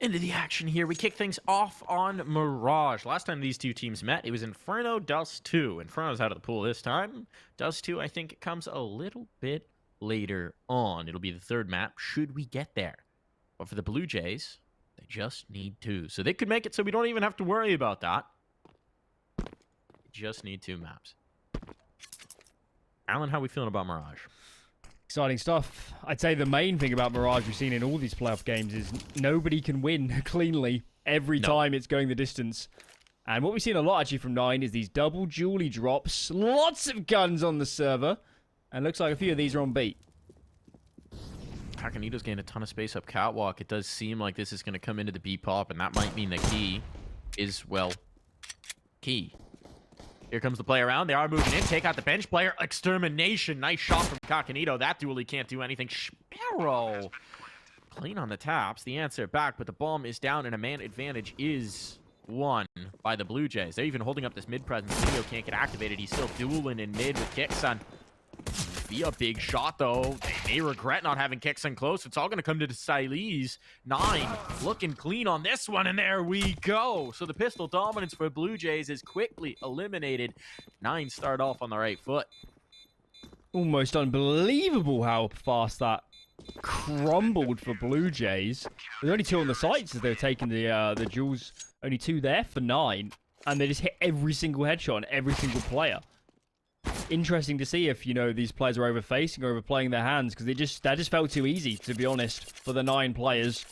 into the action here. We kick things off on Mirage. Last time these two teams met, it was Inferno, Dust 2. Inferno's out of the pool this time. Dust 2, I think, comes a little bit later on. It'll be the third map, should we get there. But for the Blue Jays, they just need 2. So they could make it so we don't even have to worry about that. They just need 2 maps. Alan, how are we feeling about Mirage? Exciting stuff. I'd say the main thing about Mirage we've seen in all these playoff games is nobody can win cleanly every time it's going the distance. And what we've seen a lot actually from 9 is these double dually drops. Lots of guns on the server. And looks like a few of these are on beat. Hakanito's getting a ton of space up catwalk. It does seem like this is going to come into the B pop, and that might mean the key is, well, key. Here comes the play around. They are moving in. Take out the bench player. Extermination. Nice shot from Hakanito. That dually can't do anything. Sparrow. Clean on the taps. The answer back, but the bomb is down, and a man advantage is won by the Blue Jays. They're even holding up this mid presence. Video can't get activated. He's still dueling in mid with Kicksan. Be a big shot, though. They may regret not having Kicksan close. It's all going to come to the Silees. 9 looking clean on this one, and there we go. So the pistol dominance for Blue Jays is quickly eliminated. 9 start off on the right foot. Almost unbelievable how fast that crumbled for Blue Jays. There's only 2 on the sites as they're taking the duels. Only 2 there for 9. And they just hit every single headshot on every single player. Interesting to see if, you know, these players are overfacing or overplaying their hands, because that just felt too easy, to be honest, for the 9 players.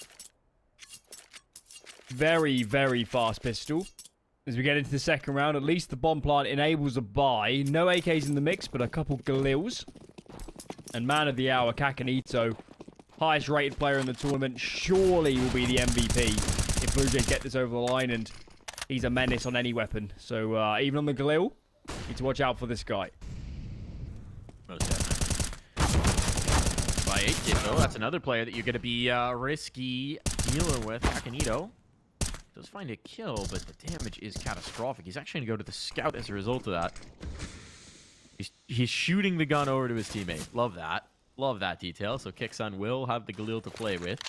Very, very fast pistol. As we get into the second round, at least the bomb plant enables a buy. No AKs in the mix, but a couple Galils. And man of the hour, Hakanito, highest rated player in the tournament, surely will be the MVP if Blue Jays get this over the line, and he's a menace on any weapon. So even on the Galil, need to watch out for this guy. Most definitely. By 8-kit, though, that's another player that you're going to be risky dealing with. Hakanito does find a kill, but the damage is catastrophic. He's actually going to go to the scout as a result of that. He's shooting the gun over to his teammate. Love that. Love that detail. So Kicksan will have the Galil to play with.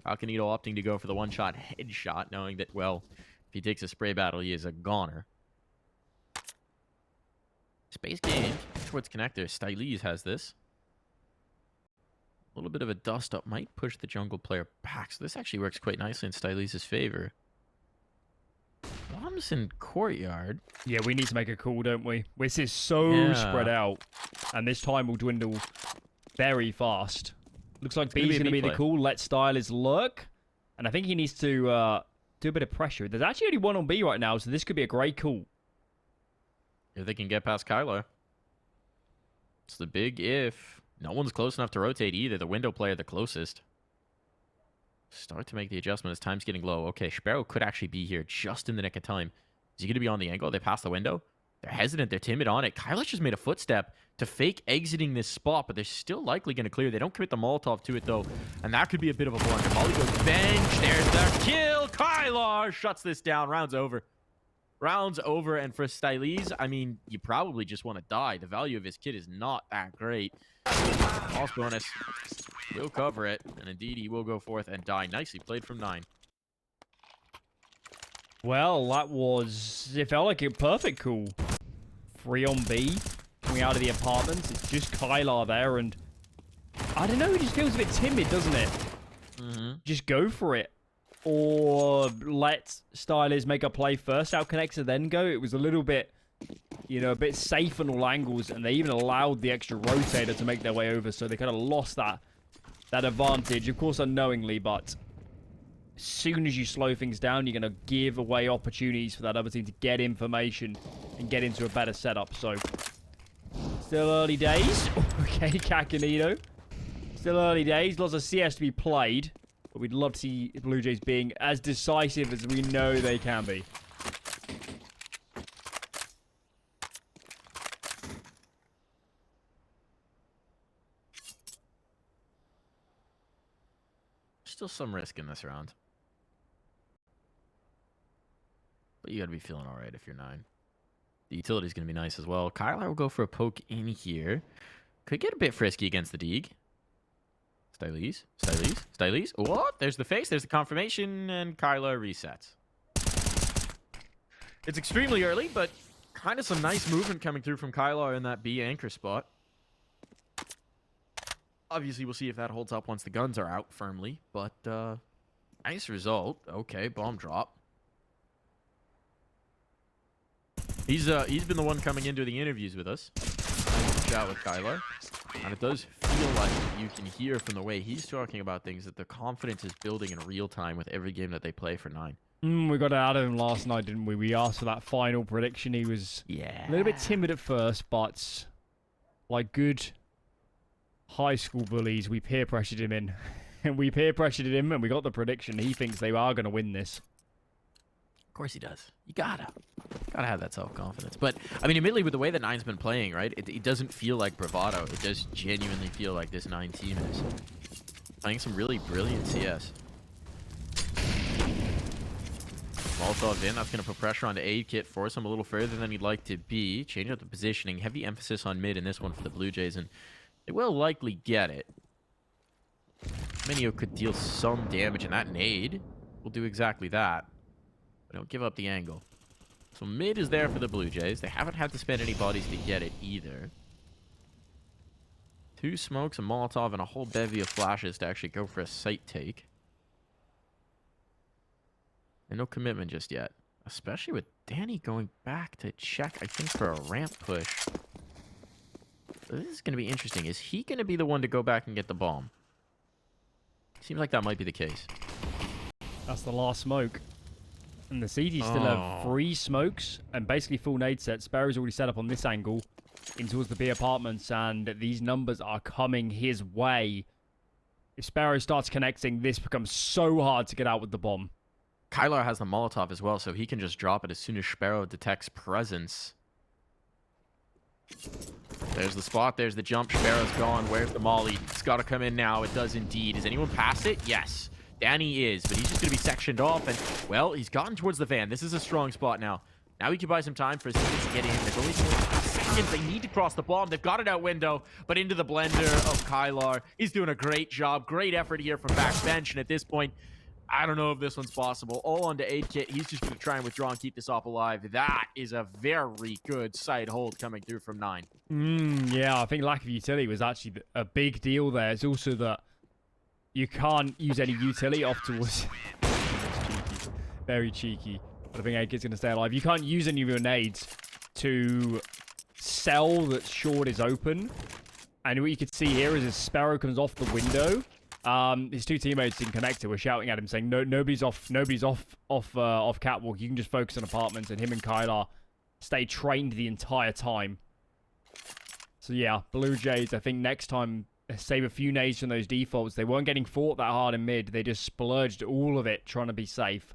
Hakanito opting to go for the one-shot headshot, knowing that, well, if he takes a spray battle, he is a goner. Space gained towards connector. Styles has this. A little bit of a dust up might push the jungle player back. So this actually works quite nicely in Styles' favor. Bombs in courtyard. Yeah, we need to make a call, don't we? This is so spread out. And this time will dwindle very fast. Looks like B's going to be the call. Let Styles lurk. And I think he needs to do a bit of pressure. There's actually only 1 on B right now, so this could be a great call. If they can get past Kyler. It's the big if. No one's close enough to rotate either. The window player the closest. Start to make the adjustment as time's getting low. Okay, Sparrow could actually be here just in the nick of time. Is he going to be on the angle? They pass the window. They're hesitant. They're timid on it. Kyler just made a footstep to fake exiting this spot, but they're still likely going to clear. They don't commit the Molotov to it, though, and that could be a bit of a blunder. Molly goes bench. There's the kill. Kyler shuts this down. Round's over. Round's over, and for Styles, I mean, you probably just want to die. The value of his kit is not that great. Loss bonus. Will cover it, and indeed he will go forth and die. Nicely played from 9. Well, it felt like a perfect call. 3 on B, coming out of the apartments. It's just Kylar there, and I don't know, it just feels a bit timid, doesn't it? Just go for it. Or let Styles make a play first, out connector, then go. It was a little bit, you know, a bit safe on all angles, and they even allowed the extra rotator to make their way over, so they kind of lost that advantage, of course unknowingly, but as soon as you slow things down, you're going to give away opportunities for that other team to get information and get into a better setup. So, still early days. Okay, Hakanito. Still early days. Lots of CS to be played. But we'd love to see Blue Jays being as decisive as we know they can be. Still some risk in this round. But you got to be feeling all right if you're 9. The utility's going to be nice as well. Kyler will go for a poke in here. Could get a bit frisky against the Deeg. Styles. What? There's the face. There's the confirmation. And Kyla resets. It's extremely early, but kind of some nice movement coming through from Kyla in that B anchor spot. Obviously, we'll see if that holds up once the guns are out firmly. But nice result. Okay, bomb drop. He's been the one coming into the interviews with us. Nice chat with Kyla. And it does feel like you can hear from the way he's talking about things that the confidence is building in real time with every game that they play for 9. We got it out of him last night, didn't we? We asked for that final prediction. He was a little bit timid at first, but like good high school bullies, we peer pressured him in. And we peer pressured him, and we got the prediction. He thinks they are going to win this. Of course he does. You gotta have that self-confidence. But, I mean, admittedly, with the way that 9's been playing, right, it doesn't feel like bravado. It does genuinely feel like this 9 team is playing some really brilliant CS. Molotov's in. That's going to put pressure on the CSGO, force him a little further than he'd like to be. Change up the positioning. Heavy emphasis on mid in this one for the Blue Jays, and they will likely get it. Minio could deal some damage, and that nade will do exactly that. But don't give up the angle. So mid is there for the Blue Jays. They haven't had to spend any bodies to get it either. 2 smokes, a Molotov, and a whole bevy of flashes to actually go for a site take. And no commitment just yet. Especially with Danny going back to check, I think, for a ramp push. So this is going to be interesting. Is he going to be the one to go back and get the bomb? Seems like that might be the case. That's the last smoke. And the CG still have 3 smokes and basically full nade set. Sparrow's already set up on this angle in towards the B apartments, and these numbers are coming his way. If Sparrow starts connecting, this becomes so hard to get out with the bomb. Kylar has the Molotov as well, so he can just drop it as soon as Sparrow detects presence. There's the spot. There's the jump. Sparrow's gone. Where's the molly? It's got to come in now. It does indeed. Is anyone past it? Yes. Danny is, but he's just going to be sectioned off. And, well, he's gotten towards the van. This is a strong spot now. Now he can buy some time for his teammates to get in. There's only 4 seconds. They need to cross the bomb. They've got it out window, but into the blender of Kylar. He's doing a great job. Great effort here from backbench. And at this point, I don't know if this one's possible. All on to CSGO. He's just going to try and withdraw and keep this off alive. That is a very good side hold coming through from 9. Yeah, I think lack of utility was actually a big deal there. It's also that you can't use any utility off towards... cheeky. Very cheeky. But I think CSGO's going to stay alive. You can't use any of your nades to sell that short is open. And what you can see here is as Sparrow comes off the window, his 2 teammates in connector were shouting at him saying, "No, nobody's off catwalk. You can just focus on apartments." And him and Kylar stay trained the entire time. So yeah, Blue Jays, I think next time save a few nades from those defaults. They weren't getting fought that hard in mid. They just splurged all of it trying to be safe.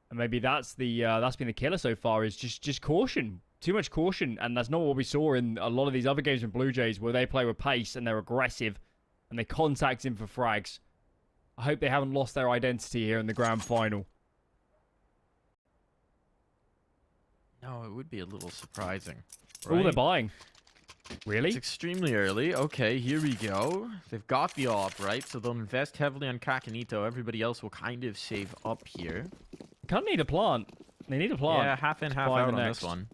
And maybe that's been the killer so far, is just caution. Too much caution, and that's not what we saw in a lot of these other games in Blue Jays where they play with pace and they're aggressive and they contact him for frags. I hope they haven't lost their identity here in the grand final. No, it would be a little surprising. Right? Oh, they're buying. Really? It's extremely early. Okay, here we go. They've got the op, right? So they'll invest heavily on Kakanito. Everybody else will kind of save up here. Can't need a plant. They need a plant. Yeah, half in, half out on this one.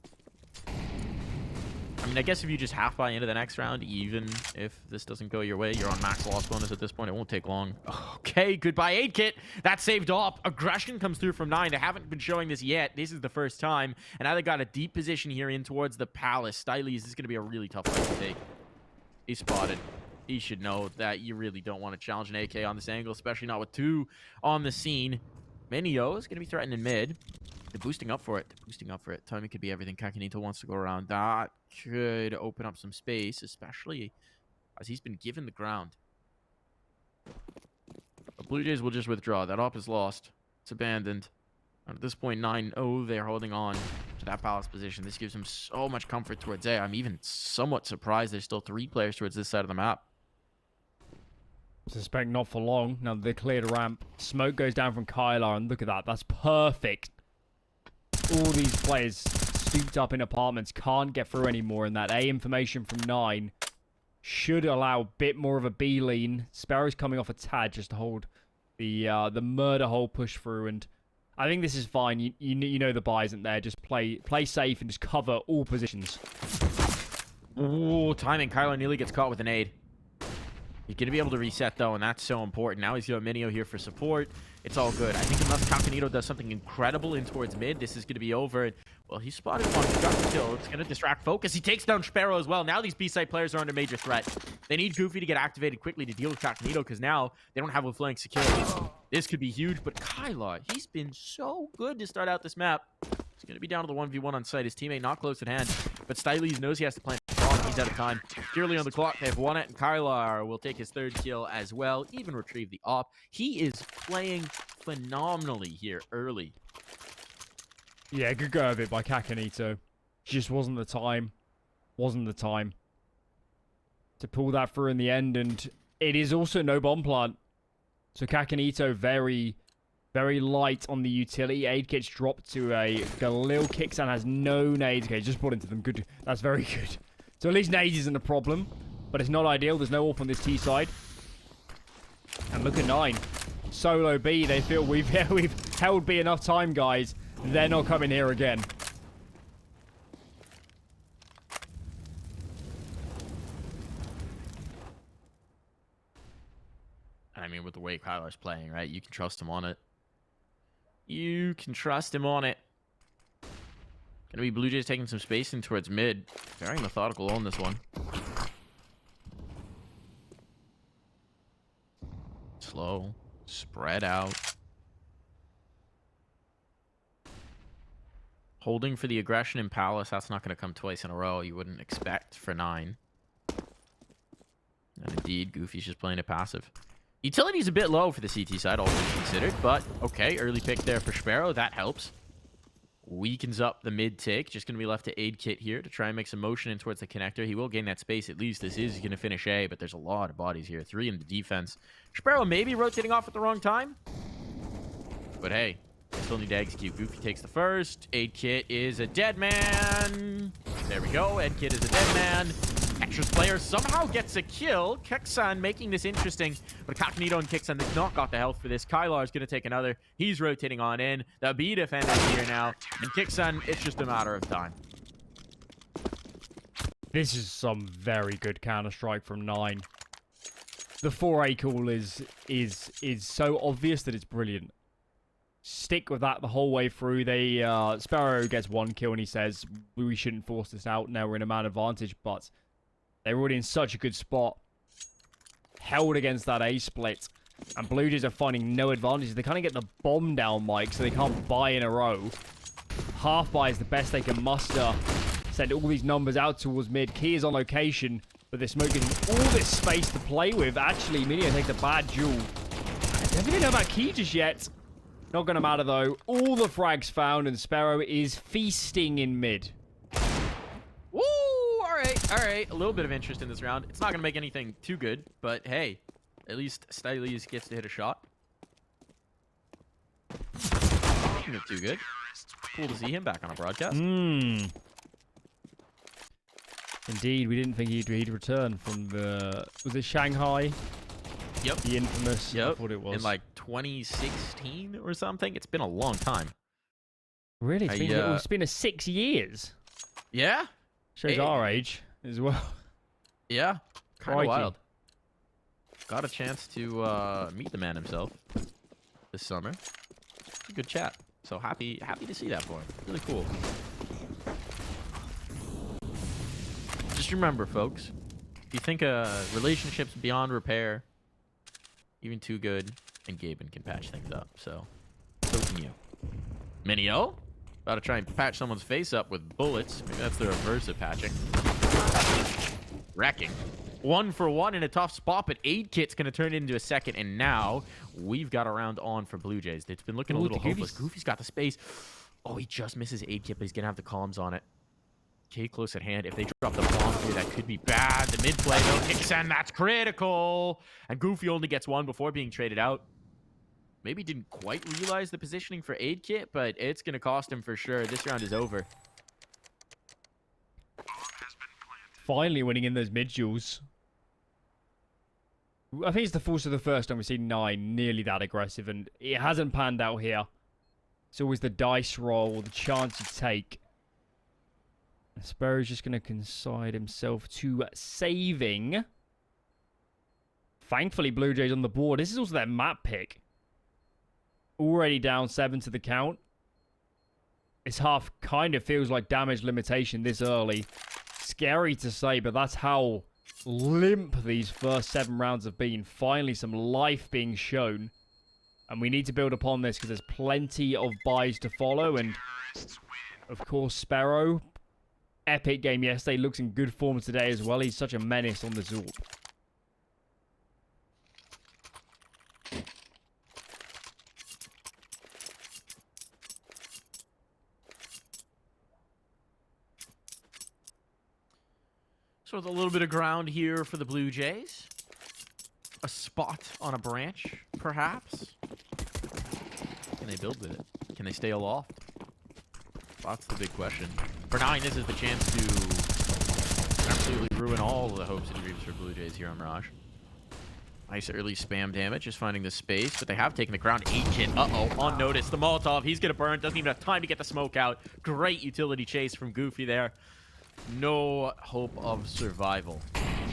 I mean, I guess if you just half buy into the next round, even if this doesn't go your way, you're on max loss bonus at this point. It won't take long. Okay, goodbye, CSGO. That saved op. Aggression comes through from 9. They haven't been showing this yet. This is the first time. And now they got a deep position here in towards the palace. Styles, this is going to be a really tough fight to take. He's spotted. He should know that you really don't want to challenge an AK on this angle, especially not with 2 on the scene. Minio is going to be threatened in mid. They're boosting up for it. They're boosting up for it. Timing could be everything. Kakanito wants to go around. That could open up some space, especially as he's been given the ground. The Blue Jays will just withdraw. That op is lost. It's abandoned. And at this point, 9-0, they're holding on to that palace position. This gives them so much comfort towards A. I'm even somewhat surprised there's still 3 players towards this side of the map. Suspect not for long. Now they cleared a ramp. Smoke goes down from Kylar, and look at that. That's perfect. All these players stooped up in apartments can't get through anymore, and that A information from 9 should allow a bit more of a B lean. Sparrow's coming off a tad just to hold the murder hole push through, and I think this is fine. You know the buy isn't there. Just play safe and just cover all positions. Ooh, timing. Kylo nearly gets caught with an nade. He's going to be able to reset, though, and that's so important. Now he's got Minio here for support. It's all good. I think unless Cacanito does something incredible in towards mid, this is going to be over. Well, he spotted one. He got the kill. It's going to distract focus. He takes down Sparrow as well. Now these B-side players are under major threat. They need Goofy to get activated quickly to deal with Cacanito, because now they don't have a flank security. This could be huge, but Kyla, he's been so good to start out this map. He's going to be down to the 1v1 on site. His teammate not close at hand, but Styles knows he has to plant strong. He's out of time. Purely on the clock. They've won it, and Kyla will take his 3rd kill as well. Even retrieve the op. He is playing phenomenally here early. Yeah, good go of it by Cacanito. Just wasn't the time. Wasn't the time to pull that through in the end, and it is also no bomb plant. So Cacanito very, very light on the utility. CSGO's dropped to a BJAYSkyxsan has no nades. Okay, just put into them. Good. That's very good. So at least nades isn't a problem, but it's not ideal. There's no AWP on this T side. And look at 9. Solo B. They feel we've held B enough time, guys. They're not coming here again. I mean, with the way Kyler's playing, right? You can trust him on it. You can trust him on it. Gonna be Blue Jays taking some space in towards mid. Very methodical on this one. Slow. Spread out. Holding for the aggression in Palace. That's not going to come twice in a row. You wouldn't expect for 9. And indeed, Goofy's just playing it passive. Utility's a bit low for the CT side, all things considered. But, okay, early pick there for Sparrow. That helps. Weakens up the mid take. Just going to be left to CSGOKit here to try and make some motion in towards the connector. He will gain that space. At least this is going to finish A, but there's a lot of bodies here. 3 in the defense. Sparrow maybe rotating off at the wrong time. But hey, still need to execute. Goofy takes the first. CSGOKit is a dead man. There we go. CSGOKit is a dead man. Extras player somehow gets a kill. Kyxsan making this interesting. But Cacanito and Kyxsan, they've not got the health for this. Kylar is going to take another. He's rotating on in. The B defender is here now. And Kyxsan, it's just a matter of time. This is some very good Counter-Strike from 9. The 4A call is so obvious that it's brilliant. Stick with that the whole way through. They Sparrow gets 1 kill and he says we shouldn't force this out. Now we're in a man advantage, but they're already in such a good spot. Held against that A split. And Blue Jays are finding no advantage. They kind of get the bomb down, Mike, so they can't buy in a row. Half buy is the best they can muster. Send all these numbers out towards mid. Key is on location, but they're smoking all this space to play with. Actually, Minio takes a bad duel. I don't really know about Key just yet. Not going to matter, though. All the frags found, and Sparrow is feasting in mid. Woo! All right. A little bit of interest in this round. It's not going to make anything too good, but hey, at least Styles gets to hit a shot. Not too good. Cool to see him back on a broadcast. Indeed, we didn't think he'd return from the... Was it Shanghai? Yep. The infamous... Yep. I thought it was. In like 2016 or something. It's been a long time. Really? It's been 6 years. Yeah. Shows our age as well. Yeah. Kind of wild. Got a chance to meet the man himself this summer. It's a good chat. So happy to see that for him. Really cool. Just remember, folks, if you think a relationship's beyond repair, even too good, and Gaben can patch things up. So can you. Minio? About to try and patch someone's face up with bullets. Maybe that's the reverse of patching. Wrecking. 1 for 1 in a tough spot, but CSGOKit's going to turn it into a second, and now we've got a round on for Blue Jays. It's been looking a little hopeless. Goofy's got the space. Oh, he just misses CSGOKit, but he's going to have the comms on it. Okay, close at hand. If they drop the bomb through, that could be bad. The mid play, though. Kyxsan, that's critical. And Goofy only gets 1 before being traded out. Maybe didn't quite realize the positioning for CSGOKit, but it's going to cost him for sure. This round is over. Finally winning in those mid duels. I think it's the force of the first time we've seen 9 nearly that aggressive, and it hasn't panned out here. It's always the dice roll, the chance you take. Sparrow's just going to consign himself to saving. Thankfully, Blue Jays on the board. This is also their map pick. Already down 7 to the count. This half kind of feels like damage limitation this early. Scary to say, but that's how limp these first 7 rounds have been. Finally, some life being shown. And we need to build upon this because there's plenty of buys to follow. And, of course, Sparrow. Epic game yesterday. Looks in good form today as well. He's such a menace on the Zorb. So with a little bit of ground here for the Blue Jays. A spot on a branch, perhaps. Can they build with it? Can they stay aloft? That's the big question. For 9, this is the chance to absolutely ruin all of the hopes and dreams for Blue Jays here on Mirage. Nice early spam damage, just finding the space, but they have taken the ground. Agent, on notice. The Molotov, he's going to burn. Doesn't even have time to get the smoke out. Great utility chase from Goofy there. No hope of survival.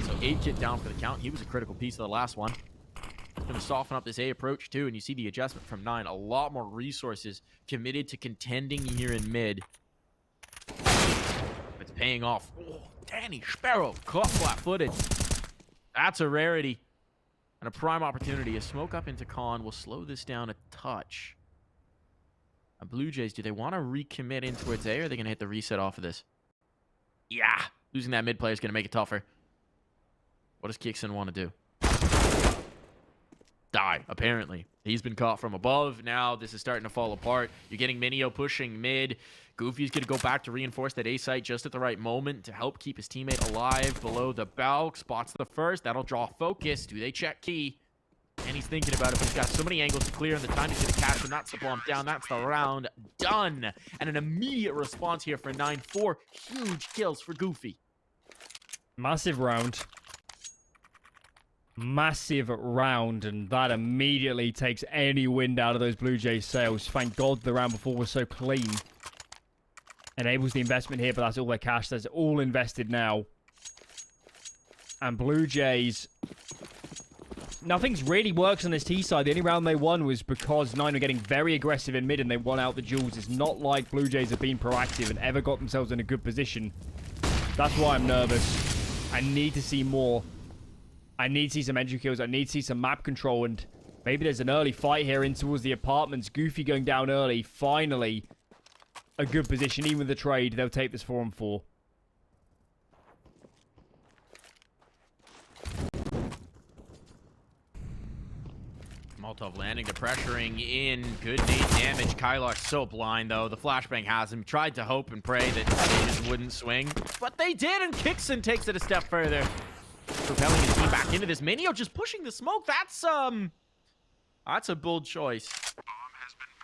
So Agent down for the count. He was a critical piece of the last one. Going to soften up this A approach too, and you see the adjustment from 9. A lot more resources committed to contending here in mid. It's paying off. Oh, Danny Sparrow caught flat-footed. That's a rarity. And a prime opportunity. A smoke up into Con will slow this down a touch. Blue Jays, do they want to recommit in towards A, or are they going to hit the reset off of this? Yeah, losing that mid player is going to make it tougher. What does Kyxsan want to do? Die, apparently. He's been caught from above. Now this is starting to fall apart. You're getting Minio pushing mid. Goofy's going to go back to reinforce that A site just at the right moment to help keep his teammate alive below the Balk. Spots the first. That'll draw focus. Do they check key? And he's thinking about it, but he's got so many angles to clear, and the time he's going to catch him. That's the bomb down. That's the round done. And an immediate response here for 9. 4 huge kills for Goofy. Massive round. Massive round, and that immediately takes any wind out of those Blue Jays sails. Thank God the round before was so clean. Enables the investment here, but that's all their cash. That's all invested now. And Blue Jays... Nothing's really works on this T side. The only round they won was because 9 were getting very aggressive in mid and they won out the duels. It's not like Blue Jays have been proactive and ever got themselves in a good position. That's why I'm nervous. I need to see more. I need to see some entry kills. I need to see some map control, and maybe there's an early fight here in towards the apartments. Goofy going down early. Finally, a good position. Even with the trade, they'll take this 4-on-4. Molotov landing, the pressuring in. Good nade damage. Kylar's so blind, though. The flashbang has him. Tried to hope and pray that they just wouldn't swing. But they did, and Kyxsan takes it a step further. Propelling his team back into this. Minio just pushing the smoke. That's a bold choice.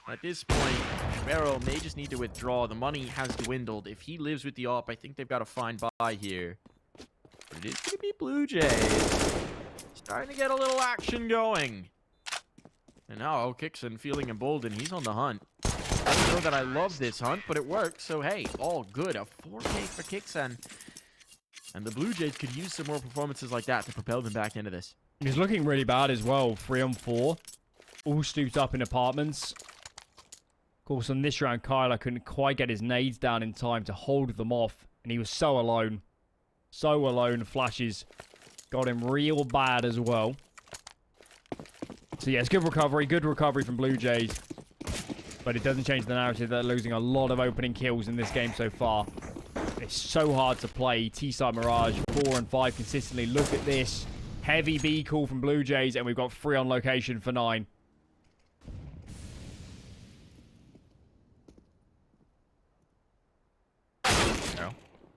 At this point, Sparrow may just need to withdraw. The money has dwindled. If he lives with the op, I think they've got a fine buy here. But it is going to be Blue Jays. Starting to get a little action going. And now Kyxsan feeling emboldened. He's on the hunt. I don't know that I love this hunt, but it works. So, hey, all good. A 4K for Kyxsan. And the Blue Jays could use some more performances like that to propel them back into this. He's looking really bad as well. 3-on-4. All stooped up in apartments. Of course, on this round, Kyler couldn't quite get his nades down in time to hold them off. And he was so alone. So alone. Flashes got him real bad as well. So, yes, good recovery. Good recovery from Blue Jays. But it doesn't change the narrative. They're losing a lot of opening kills in this game so far. It's so hard to play T-side Mirage 4 and 5 consistently. Look at this. Heavy B call from Blue Jays, and we've got 3 on location for 9.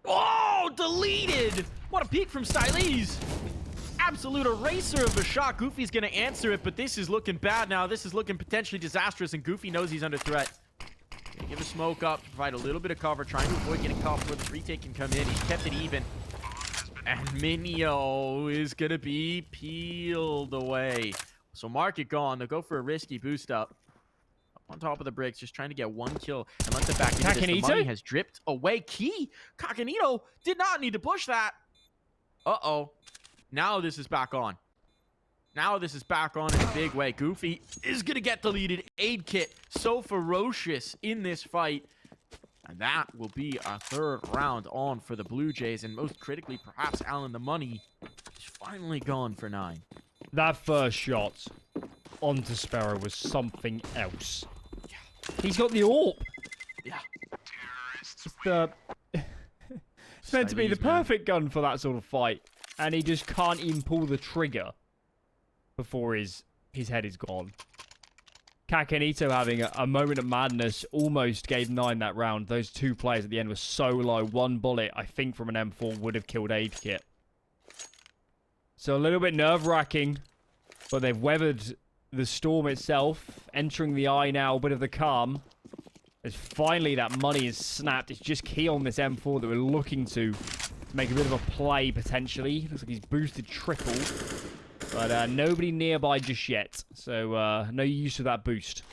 Oh, deleted! What a peek from Styles! Absolute eraser of a shot. Goofy's going to answer it, but this is looking bad now. This is looking potentially disastrous, and Goofy knows he's under threat. Give a smoke up to provide a little bit of cover, trying to avoid getting caught before the retake can come in. He's kept it even. And Minio is going to be peeled away. So Market gone. They'll go for a risky boost up. Up on top of the bricks, just trying to get one kill and let the back into this. The money has dripped away. Key. Kakanito did not need to push that. Uh-oh. Now this is back on. Now this is back on in a big way. Goofy is going to get deleted. Aid kit so ferocious in this fight. And that will be our third round on for the Blue Jays. And most critically, perhaps, Alan, the money is finally gone for 9. That first shot onto Sparrow was something else. Yeah. He's got the AWP. Yeah. It's meant to be the perfect gun for that sort of fight. And he just can't even pull the trigger before his head is gone. Kakanito having a moment of madness almost gave 9 that round. Those 2 players at the end were so low. 1 bullet, I think, from an M4 would have killed AidKit. So a little bit nerve-wracking, but they've weathered the storm itself. Entering the eye now, a bit of the calm. As finally that money is snapped. It's just key on this M4 that we're looking to make a bit of a play, potentially. Looks like he's boosted triple. But nobody nearby just yet. So no use of that boost.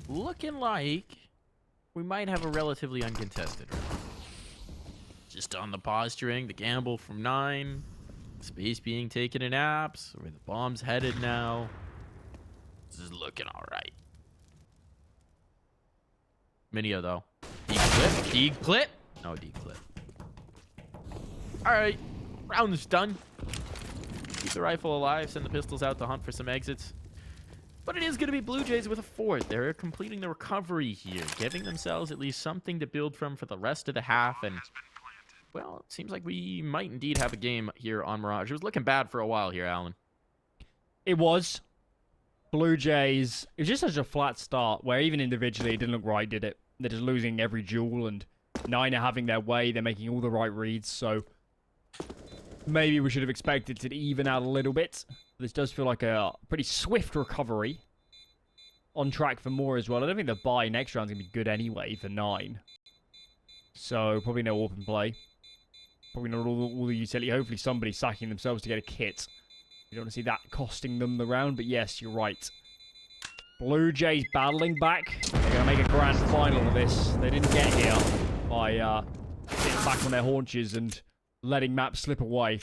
Looking like we might have a relatively uncontested round. Just on the posturing, the gamble from 9. Space being taken in apps. Where the bomb's headed now. This is looking alright. Minio, though. D-clip. D-clip. No D-clip. Alright. Round's done. Keep the rifle alive. Send the pistols out to hunt for some exits. But it is going to be Blue Jays with a 4th. They're completing the recovery here. Giving themselves at least something to build from for the rest of the half. And, well, it seems like we might indeed have a game here on Mirage. It was looking bad for a while here, Alan. It was. Blue Jays, it was just such a flat start where even individually it didn't look right, did it? They're just losing every duel and 9 are having their way. They're making all the right reads, so maybe we should have expected to even out a little bit. This does feel like a pretty swift recovery. On track for more as well. I don't think the buy next round's going to be good anyway for 9. So, probably no open play. Probably not all the utility. Hopefully somebody's sacking themselves to get a kit. You don't want to see that costing them the round, but yes, you're right. Blue Jays battling back. They're going to make a grand final of this. They didn't get here by sitting back on their haunches and letting maps slip away.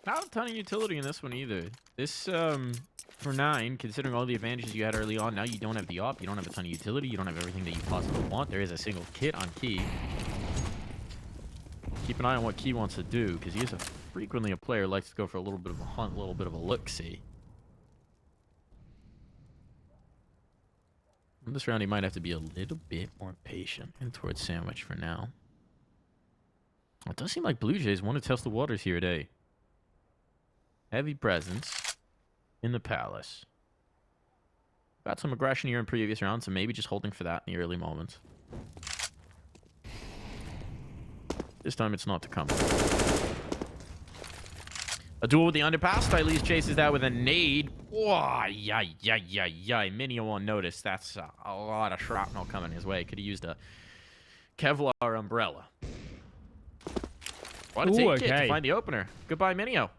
Not a ton of utility in this one either. This, for 9, considering all the advantages you had early on, now you don't have the op, you don't have a ton of utility, you don't have everything that you possibly want. There is a single kit on Key. Keep an eye on what Key wants to do, because he is frequently a player who likes to go for a little bit of a hunt, a little bit of a look-see. In this round, he might have to be a little bit more patient and towards Sandwich for now. It does seem like Blue Jays want to test the waters here today. Heavy presence in the Palace. Got some aggression here in previous rounds, so maybe just holding for that in the early moments. This time it's not to come. A duel with the underpass. Stylese chases that with a nade. Whoa, yay. Minio on notice. That's a lot of shrapnel coming his way. Could have used a Kevlar umbrella. What a take it to find the opener. Goodbye, Minio.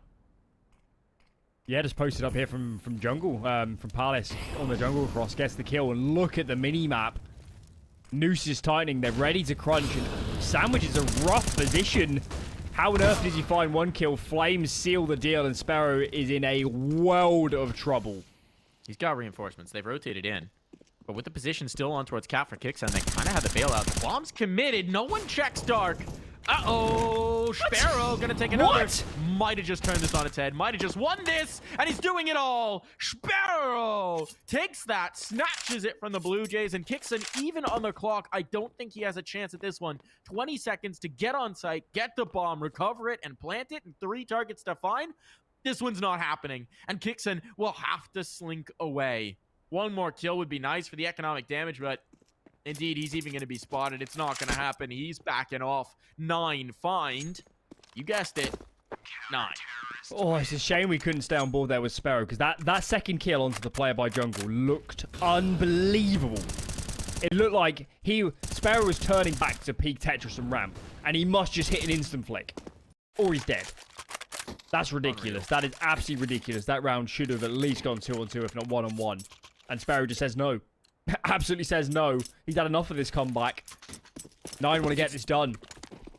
Yeah, just posted up here from jungle, from Palace on the jungle cross, gets the kill, and look at the mini-map. Noose is tightening, they're ready to crunch, and Sandwich is a rough position. How on earth did you find 1 kill? Flames seal the deal, and Sparrow is in a world of trouble. He's got reinforcements, they've rotated in. But with the position still on towards Cat for Kixan, they kind of had the bailout. The bomb's committed, no one checks Dark. Uh-oh, Sparrow gonna take another. What? Might have just turned this on its head. Might have just won this, and he's doing it all. Sparrow takes that, snatches it from the Blue Jays, and kicks an even on the clock. I don't think he has a chance at this one. 20 seconds to get on site, get the bomb, recover it, and plant it, and 3 targets to find. This one's not happening, and Kixan will have to slink away. One more kill would be nice for the economic damage, but indeed, he's even going to be spotted. It's not going to happen. He's backing off. 9 find. You guessed it. 9. Oh, it's a shame we couldn't stay on board there with Sparrow, because that second kill onto the player by Jungle looked unbelievable. It looked like Sparrow was turning back to peek Tetris and ramp, and he must just hit an instant flick, or he's dead. That's ridiculous. That is absolutely ridiculous. That round should have at least gone 2-on-2, if not 1-on-1. And Sparrow just says no. Absolutely says no. He's had enough of this comeback. 9 want to get this done.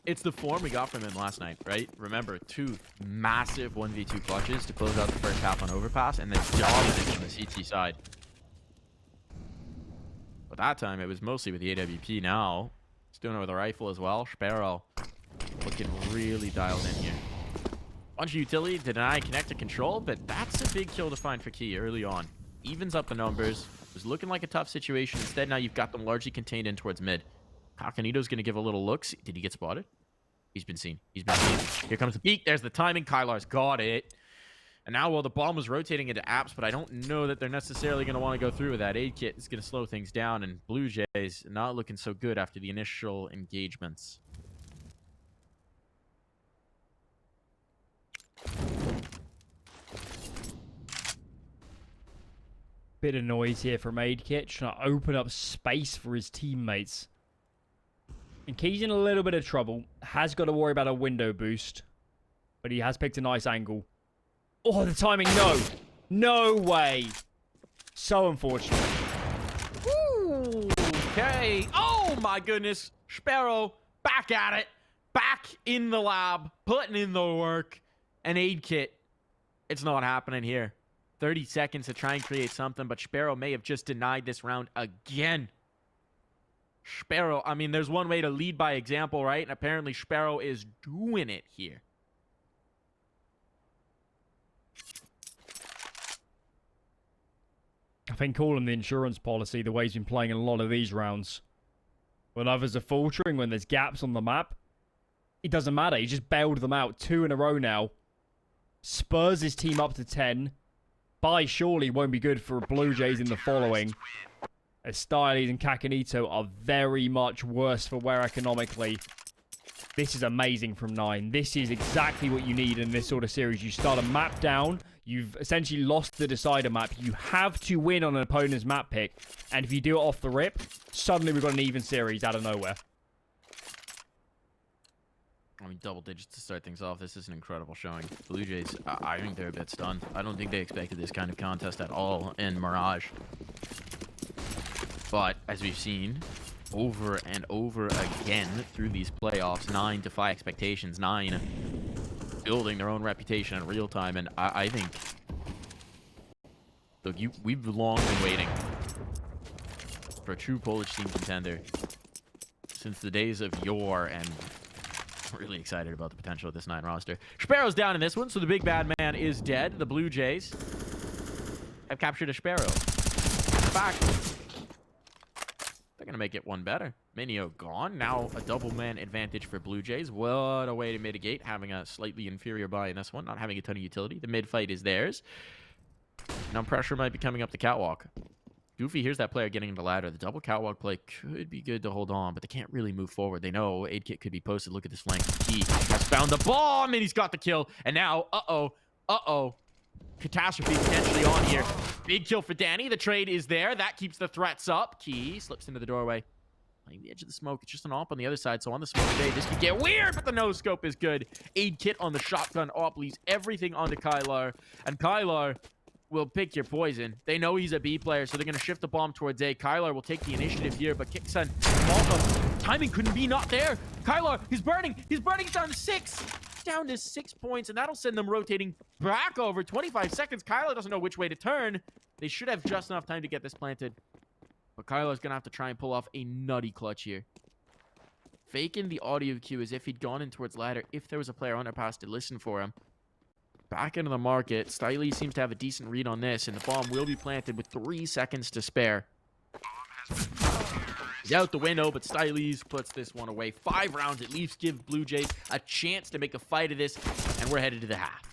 It's the form we got from him last night, right? Remember, 2 massive 1v2 clutches to close out the first half on overpass, and then dominance on the CT side. But that time, it was mostly with the AWP. Now, he's doing it with a rifle as well. Sparrow looking really dialed in here. Bunch of utility to deny connect to control, but that's a big kill to find for Key early on. Evens up the numbers. It was looking like a tough situation. Instead, now you've got them largely contained in towards mid. Kakanito's going to give a little look. Did he get spotted? He's been seen. He's been seen. Here comes the peek. There's the timing. Kylar's got it. And now, well, the bomb was rotating into apps, but I don't know that they're necessarily going to want to go through with that. AidKit is going to slow things down, and Blue Jays not looking so good after the initial engagements. Bit of noise here from AidKit, trying to open up space for his teammates. And Key's in a little bit of trouble. Has got to worry about a window boost. But he has picked a nice angle. Oh, the timing, no. No way. So unfortunate. Woo! Okay. Oh, my goodness. Sparrow, back at it. Back in the lab, putting in the work. And AidKit, it's not happening here. 30 seconds to try and create something, but Sparrow may have just denied this round again. Sparrow, I mean, there's one way to lead by example, right? And apparently Sparrow is doing it here. I think call him the insurance policy, the way he's been playing in a lot of these rounds. When others are faltering, when there's gaps on the map, it doesn't matter. He just bailed them out 2 in a row now. Spurs his team up to 10. Bye surely won't be good for Blue Jays in the following. As Styles and Kakanito are very much worse for wear economically. This is amazing from 9. This is exactly what you need in this sort of series. You start a map down. You've essentially lost the decider map. You have to win on an opponent's map pick. And if you do it off the rip, suddenly we've got an even series out of nowhere. I mean, double digits to start things off. This is an incredible showing. Blue Jays, I think they're a bit stunned. I don't think they expected this kind of contest at all in Mirage. But, as we've seen over and over again through these playoffs, 9 defy expectations. 9 building their own reputation in real time. And I think, look, we've long been waiting for a true Polish team contender since the days of yore, and really excited about the potential of this 9 roster. Sparrow's down in this one, so the big bad man is dead. The Blue Jays have captured a Sparrow. In fact, they're going to make it one better. Minio gone. Now a double man advantage for Blue Jays. What a way to mitigate having a slightly inferior buy in this one. Not having a ton of utility. The mid fight is theirs. Now pressure might be coming up the catwalk. Goofy hears that player getting into ladder. The double catwalk play could be good to hold on, but they can't really move forward. They know AidKit could be posted. Look at this flank. He has found the bomb, and he's got the kill. And now, catastrophe potentially on here. Big kill for Danny. The trade is there. That keeps the threats up. Key slips into the doorway. Playing the edge of the smoke. It's just an op on the other side. So on the smoke today, this could get weird, but the no scope is good. AidKit on the shotgun op leaves everything onto Kylar. And Kylar will pick your poison. They know he's a B player, so they're going to shift the bomb towards A. Kylar will take the initiative here, but Kixan, timing couldn't be not there. Kylar, he's burning. He's burning. He's down to 6. Down to 6 points, and that'll send them rotating back over 25 seconds. Kylar doesn't know which way to turn. They should have just enough time to get this planted. But Kylar's going to have to try and pull off a nutty clutch here. faking the audio cue as if he'd gone in towards ladder if there was a player underpass to listen for him. Back into the market. Styles seems to have a decent read on this, and the bomb will be planted with 3 seconds to spare. He's out the window, but Styles puts this one away. 5 rounds at least give Blue Jays a chance to make a fight of this, and we're headed to the half.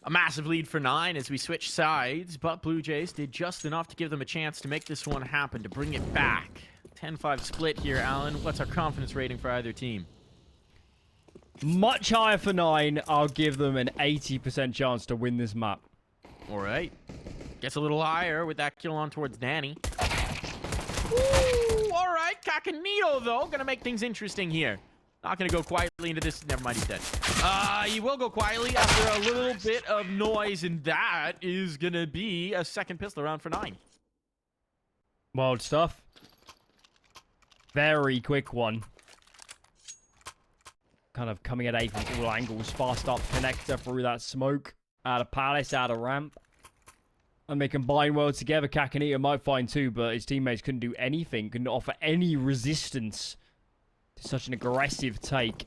A massive lead for 9 as we switch sides, but Blue Jays did just enough to give them a chance to make this one happen, to bring it back. 10-5 split here, Alan. What's our confidence rating for either team? Much higher for 9. I'll give them an 80% chance to win this map. All right. Gets a little higher with that kill on towards Danny. Ooh, all right. Cacanito, though, going to make things interesting here. Not going to go quietly into this. Never mind, he's dead. He will go quietly after a little bit of noise, and that is going to be a second pistol round for 9. Wild stuff. Very quick one. Kind of coming at A from all angles. Fast up connector through that smoke. Out of Palace, out of ramp. And they combine well together. Kakanita might find two, but his teammates couldn't do anything. Couldn't offer any resistance to such an aggressive take.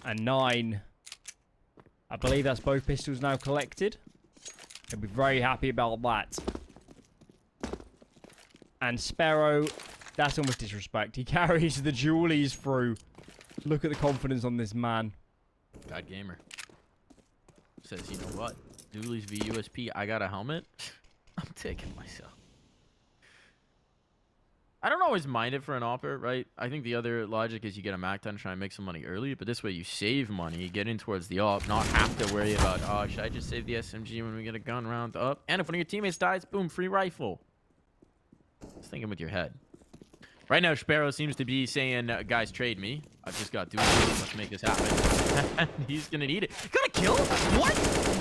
And 9. I believe that's both pistols now collected. I'll be very happy about that. And Sparrow, that's almost disrespect. He carries the dualies through. Look at the confidence on this man. God gamer. Says, you know what? Dualies v USP, I got a helmet. I'm taking myself. I don't always mind it for an opper, right? I think the other logic is you get a Mac 10 try and make some money early, but this way you save money, get in towards the op, not have to worry about, oh, should I just save the SMG when we get a gun round up? And if one of your teammates dies, boom, free rifle. Just thinking with your head. Right now, Sparrow seems to be saying, guys, trade me. I've just got dualies. Let's make this happen. He's going to need it. Got a kill? What?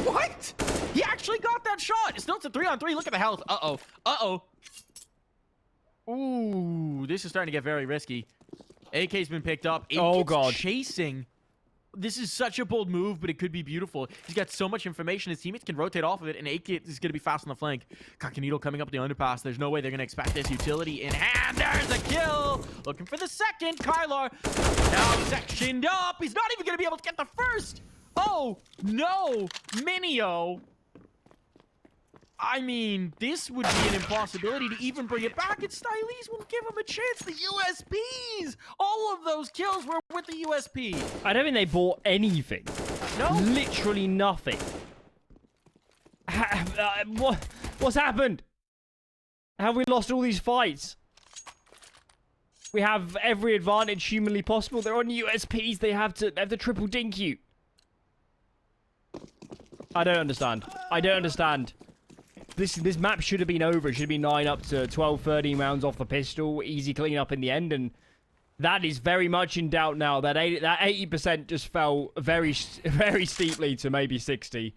What? He actually got that shot. It's still a 3-on-3. Look at the health. Uh-oh. Uh-oh. Ooh, this is starting to get very risky. AK's been picked up. Oh, God. Chasing. This is such a bold move, but it could be beautiful. He's got so much information. His teammates can rotate off of it, and AK is going to be fast on the flank. Kakanito coming up the underpass. There's no way they're going to expect this utility in hand. There's a kill. Looking for the second. Kylar now sectioned up. He's not even going to be able to get the first. Oh, no. Minio. I mean, this would be an impossibility to even bring it back, and Styles won't give him a chance. The USPs! All of those kills were with the USP. I don't think they bought anything. No? Literally nothing. What's happened? Have we lost all these fights? We have every advantage humanly possible. They're on USPs. They have the triple dink you. I don't understand. I don't understand. This map should have been over. It should have been 9 up to 12, 13 rounds off the pistol. Easy clean up in the end. And that is very much in doubt now. That 80% just fell very, very steeply to maybe 60.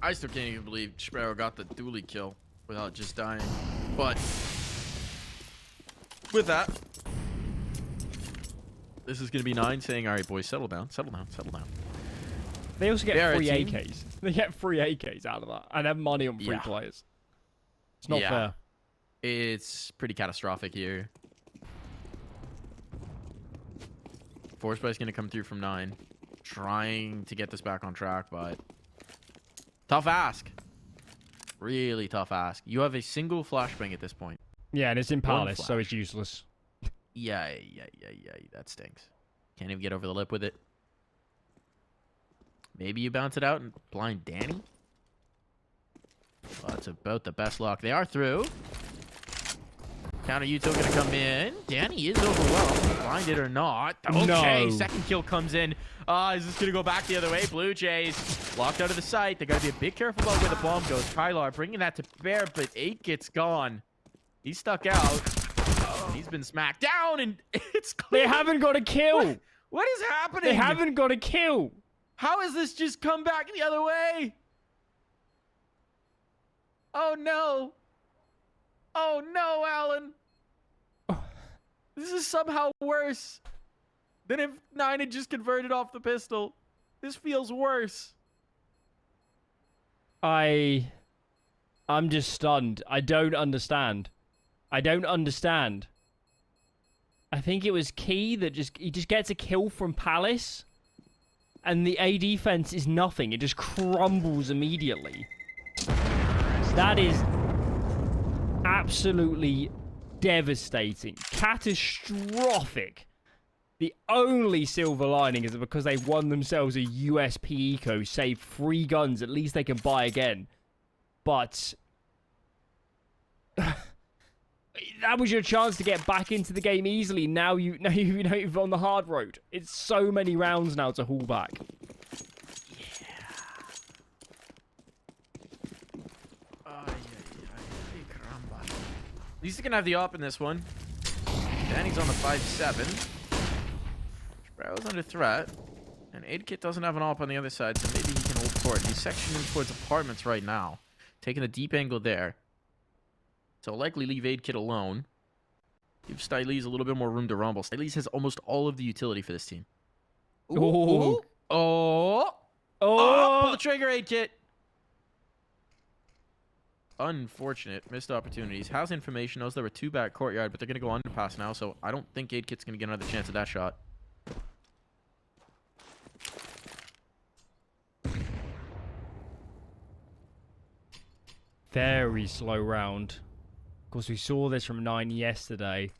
I still can't even believe Sparrow got the dually kill without just dying. But with that, this is going to be 9 saying, all right, boys, settle down, settle down, settle down. They also get free AKs. They get free AKs out of that. And have money on free players. It's not fair. It's pretty catastrophic here. Forceby's going to come through from 9. Trying to get this back on track, but tough ask. Really tough ask. You have a single flashbang at this point. Yeah, and it's in Palace, so it's useless. Yeah. That stinks. Can't even get over the lip with it. Maybe you bounce it out and blind Danny? Well, that's about the best luck. They are through. Counter Util gonna come in. Danny is overwhelmed. Blinded or not. Okay, no. Second kill comes in. Is this gonna go back the other way? Blue Jays locked out of the site. They gotta be a bit careful about where the bomb goes. Kylar bringing that to bear, but 8 gets gone. He's stuck out. He's been smacked down, and it's clear. They haven't got a kill. What is happening? They haven't got a kill. How has this just come back the other way? Oh, no. Oh, no, Alan. This is somehow worse than if 9 had just converted off the pistol. This feels worse. I'm just stunned. I don't understand. I don't understand. I think it was Key that he just gets a kill from Palace. And the A defense is nothing. It just crumbles immediately. That is absolutely devastating. Catastrophic. The only silver lining is that because they've won themselves a USP eco, save 3 guns, at least they can buy again. But that was your chance to get back into the game easily. Now you've on the hard road. It's so many rounds now to haul back. At least he can have the op in this one. Danny's on the 5-7. Sparrow's under threat. And CSGO doesn't have an op on the other side, so maybe he can hold court. He's sectioning towards apartments right now. Taking a deep angle there. So likely leave CSGO alone. Give Styles a little bit more room to rumble. Styles has almost all of the utility for this team. Ooh. Oh! Oh! Pull the trigger, CSGO. Unfortunate. Missed opportunities. Has information. Knows there were 2 back courtyard, but they're going to go underpass now, so I don't think CSGO's going to get another chance at that shot. Very slow round. Of course, we saw this from 9 yesterday.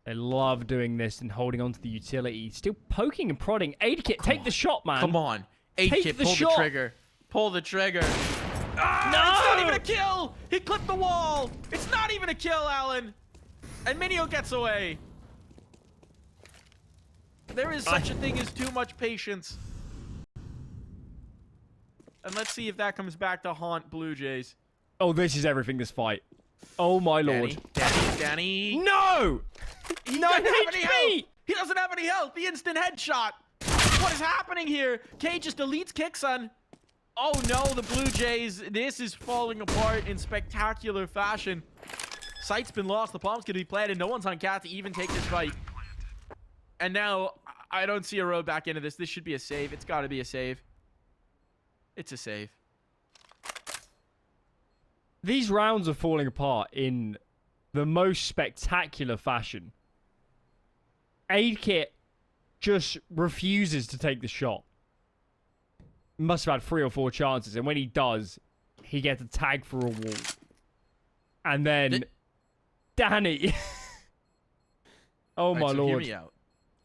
They love doing this and holding on to the utility. Still poking and prodding. CSGO, take the shot, man. Come on. CSGO, pull the trigger. Pull the trigger. Ah, no! It's not even a kill! He clipped the wall! It's not even a kill, Alan! And Minio gets away. There is such a thing as too much patience. And let's see if that comes back to haunt Blue Jays. Oh, this is everything, this fight. Oh, my lord. Danny. No! He No, doesn't have any HP! health. He doesn't have any health. The instant headshot. What is happening here? K just deletes CSGXan. Oh no, the Blue Jays. This is falling apart in spectacular fashion. Sight's been lost. The bomb's going to be planted. No one's on cat to even take this fight. And now I don't see a road back into this. This should be a save. It's got to be a save. It's a save. These rounds are falling apart in the most spectacular fashion. CSGO just refuses to take the shot. Must have had 3 or 4 chances, and when he does, he gets a tag for a wall. And then Danny. Oh my so lord. Hear me out.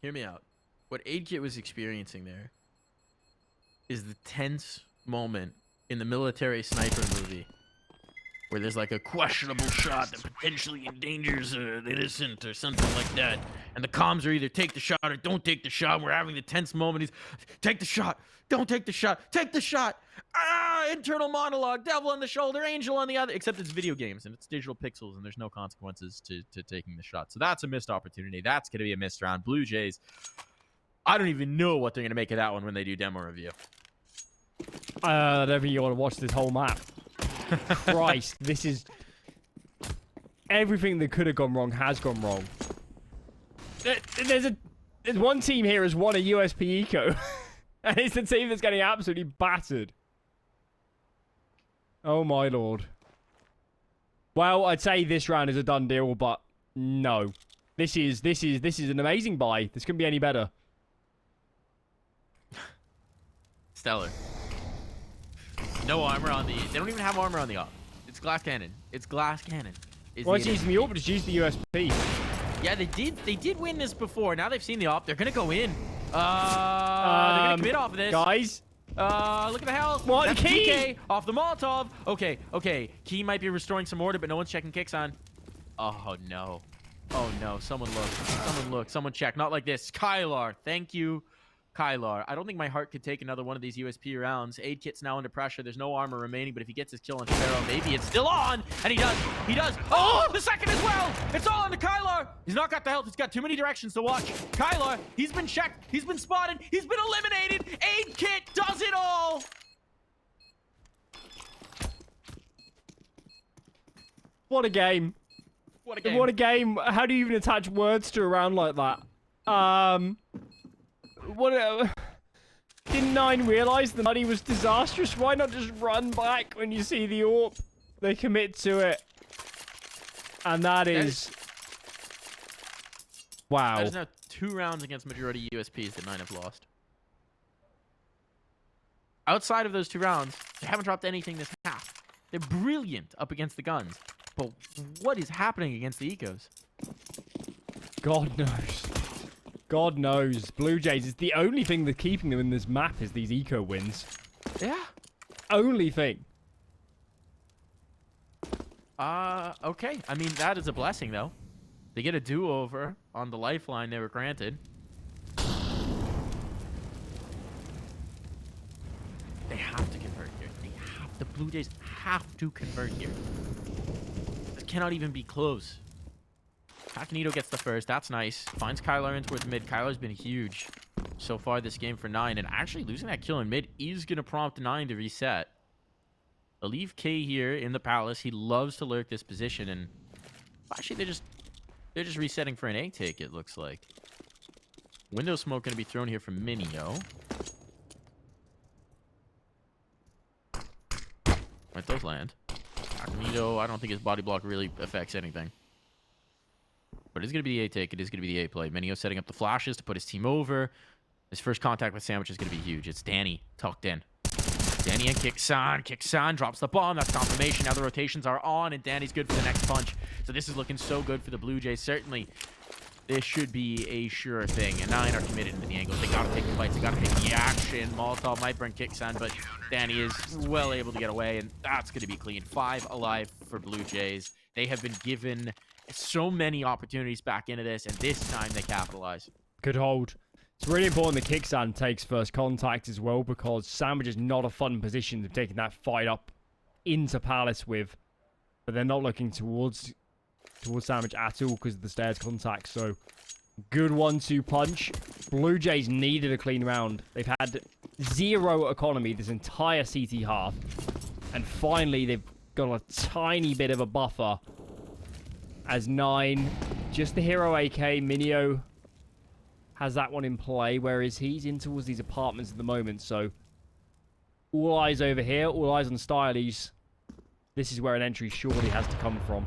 Hear me out. What CSGO was experiencing there is the tense moment in the military sniper movie where there's like a questionable shot that potentially endangers the innocent or something like that. And the comms are either take the shot or don't take the shot. We're having the tense moment. He's take the shot. Don't take the shot. Take the shot. Ah, internal monologue. Devil on the shoulder, angel on the other. Except it's video games and it's digital pixels and there's no consequences to taking the shot. So that's a missed opportunity. That's going to be a missed round. Blue Jays, I don't even know what they're going to make of that one when they do demo review. I don't think you want to watch this whole map. Christ, this is... Everything that could have gone wrong has gone wrong. There's one team here has won a USP Eco. And it's the team that's getting absolutely battered. Oh my lord. Well, I'd say this round is a done deal, but no. This is an amazing buy. This couldn't be any better. Stellar. No armor on the... They don't even have armor on the op. It's glass cannon. It's glass cannon. Why is using the AWP? Just use the USP. Yeah, they did win this before. Now they've seen the op. They're gonna go in. They're gonna commit off of this. Guys. Look at the hell. What? That's Key? DK off the Molotov. Okay. Key might be restoring some order, but no one's checking CSGXan. Oh no. Oh no. Someone look. Someone check. Not like this. Kylar. Thank you. Kylar. I don't think my heart could take another one of these USP rounds. CSGX's now under pressure. There's no armor remaining, but if he gets his kill on Sparrow, maybe it's still on. And he does. He does. Oh, the second as well. It's all on to Kylar. He's not got the health. He's got too many directions to watch. Kylar, he's been checked. He's been spotted. He's been eliminated. CSGXan does it all. What a game. What a game. What a game. How do you even attach words to a round like that? Didn't 9 realize the money was disastrous? Why not just run back when you see the AWP? They commit to it. And that is... Wow. That is now 2 rounds against majority USPs that 9 have lost. Outside of those 2 rounds, they haven't dropped anything this half. They're brilliant up against the guns. But what is happening against the ecos? God knows. God knows. Blue Jays is the only thing that's keeping them in this map is these eco wins. Yeah. Only thing. Okay. I mean, that is a blessing, though. They get a do-over on the lifeline they were granted. They have to convert here. The Blue Jays have to convert here. This cannot even be close. Pacanito gets the first. That's nice. Finds Kylar in towards mid. Kylar's been huge so far this game for 9. And actually losing that kill in mid is going to prompt 9 to reset. They'll leave K here in the palace. He loves to lurk this position. And actually, they're just resetting for an A take, it looks like. Window smoke going to be thrown here from Minio. Right, those land. Magneto, I don't think his body block really affects anything. But it's going to be the A take. It is going to be the A play. Minio setting up the flashes to put his team over. His first contact with Sandwich is going to be huge. It's Danny tucked in. Danny and Kicksan. Kicksan drops the bomb. That's confirmation. Now the rotations are on, and Danny's good for the next punch. So this is looking so good for the Blue Jays. Certainly, this should be a sure thing. And 9 are committed into the angles. They got to take the fights. They got to take the action. Molotov might burn Kicksan, but Danny is well able to get away, and that's going to be clean. 5 alive for Blue Jays. They have been given so many opportunities back into this, and this time they capitalize. Good hold. It's really important that Kicksan takes first contact as well, because Sandwich is not a fun position of taking that fight up into Palace with. But they're not looking towards Sandwich at all because of the stairs contact. So, good 1-2 punch. Blue Jays needed a clean round. They've had 0 economy this entire CT half. And finally, they've got a tiny bit of a buffer. As 9, just the hero AK, Minio has that one in play, whereas he's in towards these apartments at the moment. So, all eyes over here, all eyes on Stylies. This is where an entry surely has to come from.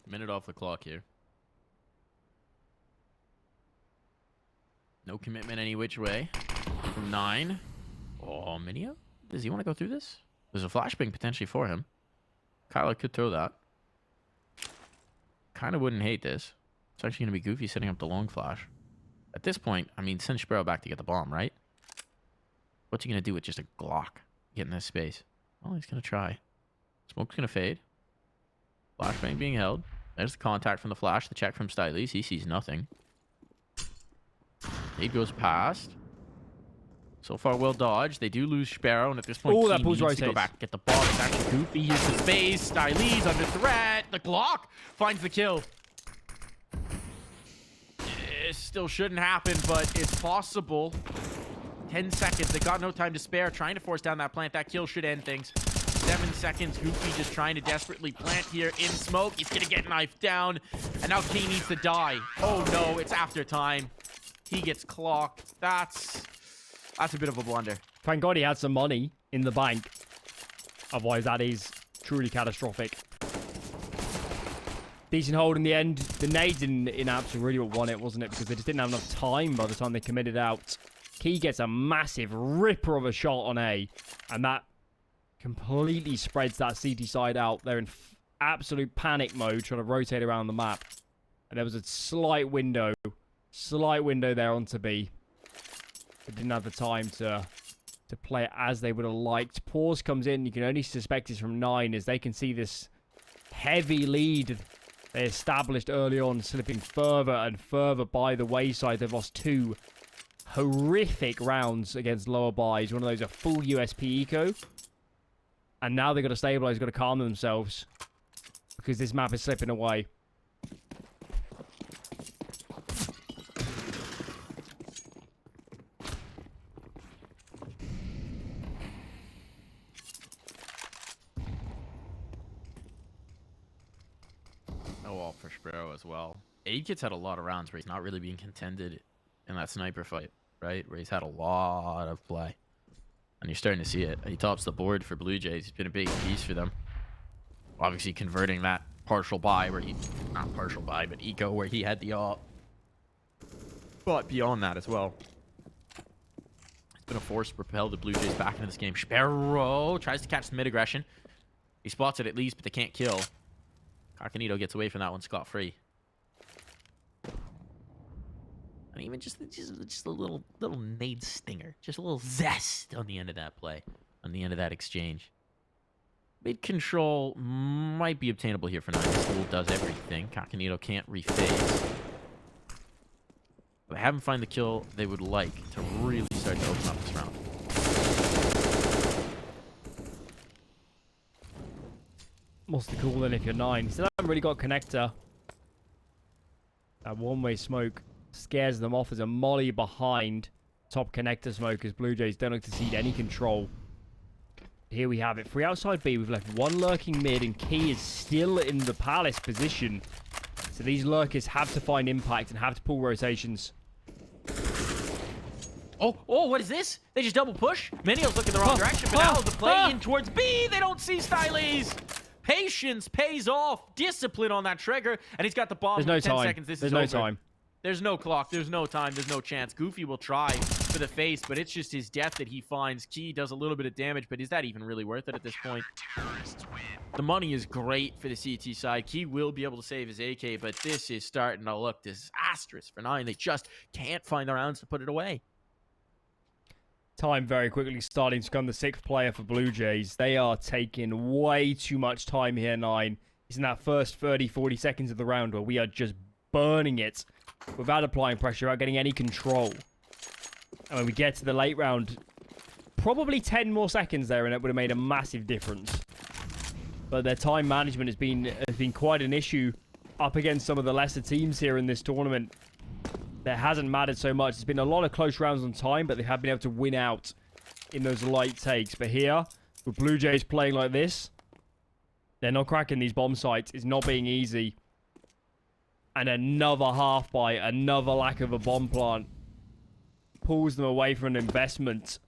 Minute off the clock here. No commitment any which way. From 9. Oh, Minio? Does he want to go through this? There's a flashbang potentially for him. Kyler could throw that. Kind of wouldn't hate this. It's actually going to be Goofy setting up the long flash. At this point, I mean, send Sparrow back to get the bomb, right? What's he going to do with just a Glock getting this space? Well, he's going to try. Smoke's going to fade. Flashbang being held. There's the contact from the flash. The check from Stylies. He sees nothing. Nade goes past. So far, well dodged. They do lose Sparrow, and at this point, that he pulls needs right to go back and get the ball. It's actually Goofy. Here's the space. Stylies under threat. The Glock finds the kill. It still shouldn't happen, but it's possible. 10 seconds. They got no time to spare. Trying to force down that plant. That kill should end things. 7 seconds. Goofy just trying to desperately plant here in smoke. He's going to get knifed down. And now K needs to die. Oh, no. It's after time. He gets clocked. That's a bit of a blunder. Thank God he had some money in the bank. Otherwise, that is truly catastrophic. Decent hold in the end. The nades in absolute really what won it, wasn't it? Because they just didn't have enough time by the time they committed out. Key gets a massive ripper of a shot on A. And that completely spreads that CT side out. They're in absolute panic mode, trying to rotate around the map. And there was a slight window there onto B. They didn't have the time to play it as they would have liked. Pause comes in. You can only suspect it's from 9 as they can see this heavy lead they established early on slipping further and further by the wayside. They've lost 2 horrific rounds against lower buys. One of those a full USP eco. And now they've got to stabilize, got to calm themselves. Because this map is slipping away. No wall for Sparrow as well. SaidKiT's had a lot of rounds where he's not really being contended in that sniper fight, right? Where he's had a lot of play. And you're starting to see it. He tops the board for Blue Jays. He's been a big piece for them. Obviously converting that partial buy where he... Not partial buy, but eco where he had the ult. But beyond that as well. It's been a force to propel the Blue Jays back into this game. Sparrow tries to catch the mid-aggression. He spots it at least, but they can't kill. Carcanito gets away from that one scot-free. And even just a little nade stinger. Just a little zest on the end of that play. On the end of that exchange. Mid-control might be obtainable here for 9. This tool does everything. Carcanito can't rephase. They haven't found the kill they would like to really start to open up this round. What's the call then if you're 9? Still haven't really got a connector. That one-way smoke scares them off as a molly behind top connector smoke as Blue Jays don't look to cede any control. Here we have it. 3 outside B. We've left 1 lurking mid, and Key is still in the Palace position. So these lurkers have to find impact and have to pull rotations. Oh, what is this? They just double push? Minio's looking the wrong direction, but now the play in towards B. They don't see Stylies. Patience pays off. Discipline on that trigger, and he's got the bomb. There's no 10 time. seconds. This There's is no over. time. There's no clock. There's no time. There's no chance. Goofy will try for the face, but it's just his death that he finds. Key does a little bit of damage, but is that even really worth it at this point? The money is great for the CT side. Key will be able to save his AK, but this is starting to look disastrous for 9. They just can't find the rounds to put it away. Time very quickly starting to become the 6th player for Blue Jays. They are taking way too much time here, 9. It's in that first 30, 40 seconds of the round where we are just burning it without applying pressure, without getting any control. And when we get to the late round, probably 10 more seconds there and it would have made a massive difference. But their time management has been quite an issue up against some of the lesser teams here in this tournament. There hasn't mattered so much. There's been a lot of close rounds on time, but they have been able to win out in those light takes. But here, with Blue Jays playing like this, they're not cracking these bomb sites. It's not being easy. And another half buy, another lack of a bomb plant, pulls them away from an investment.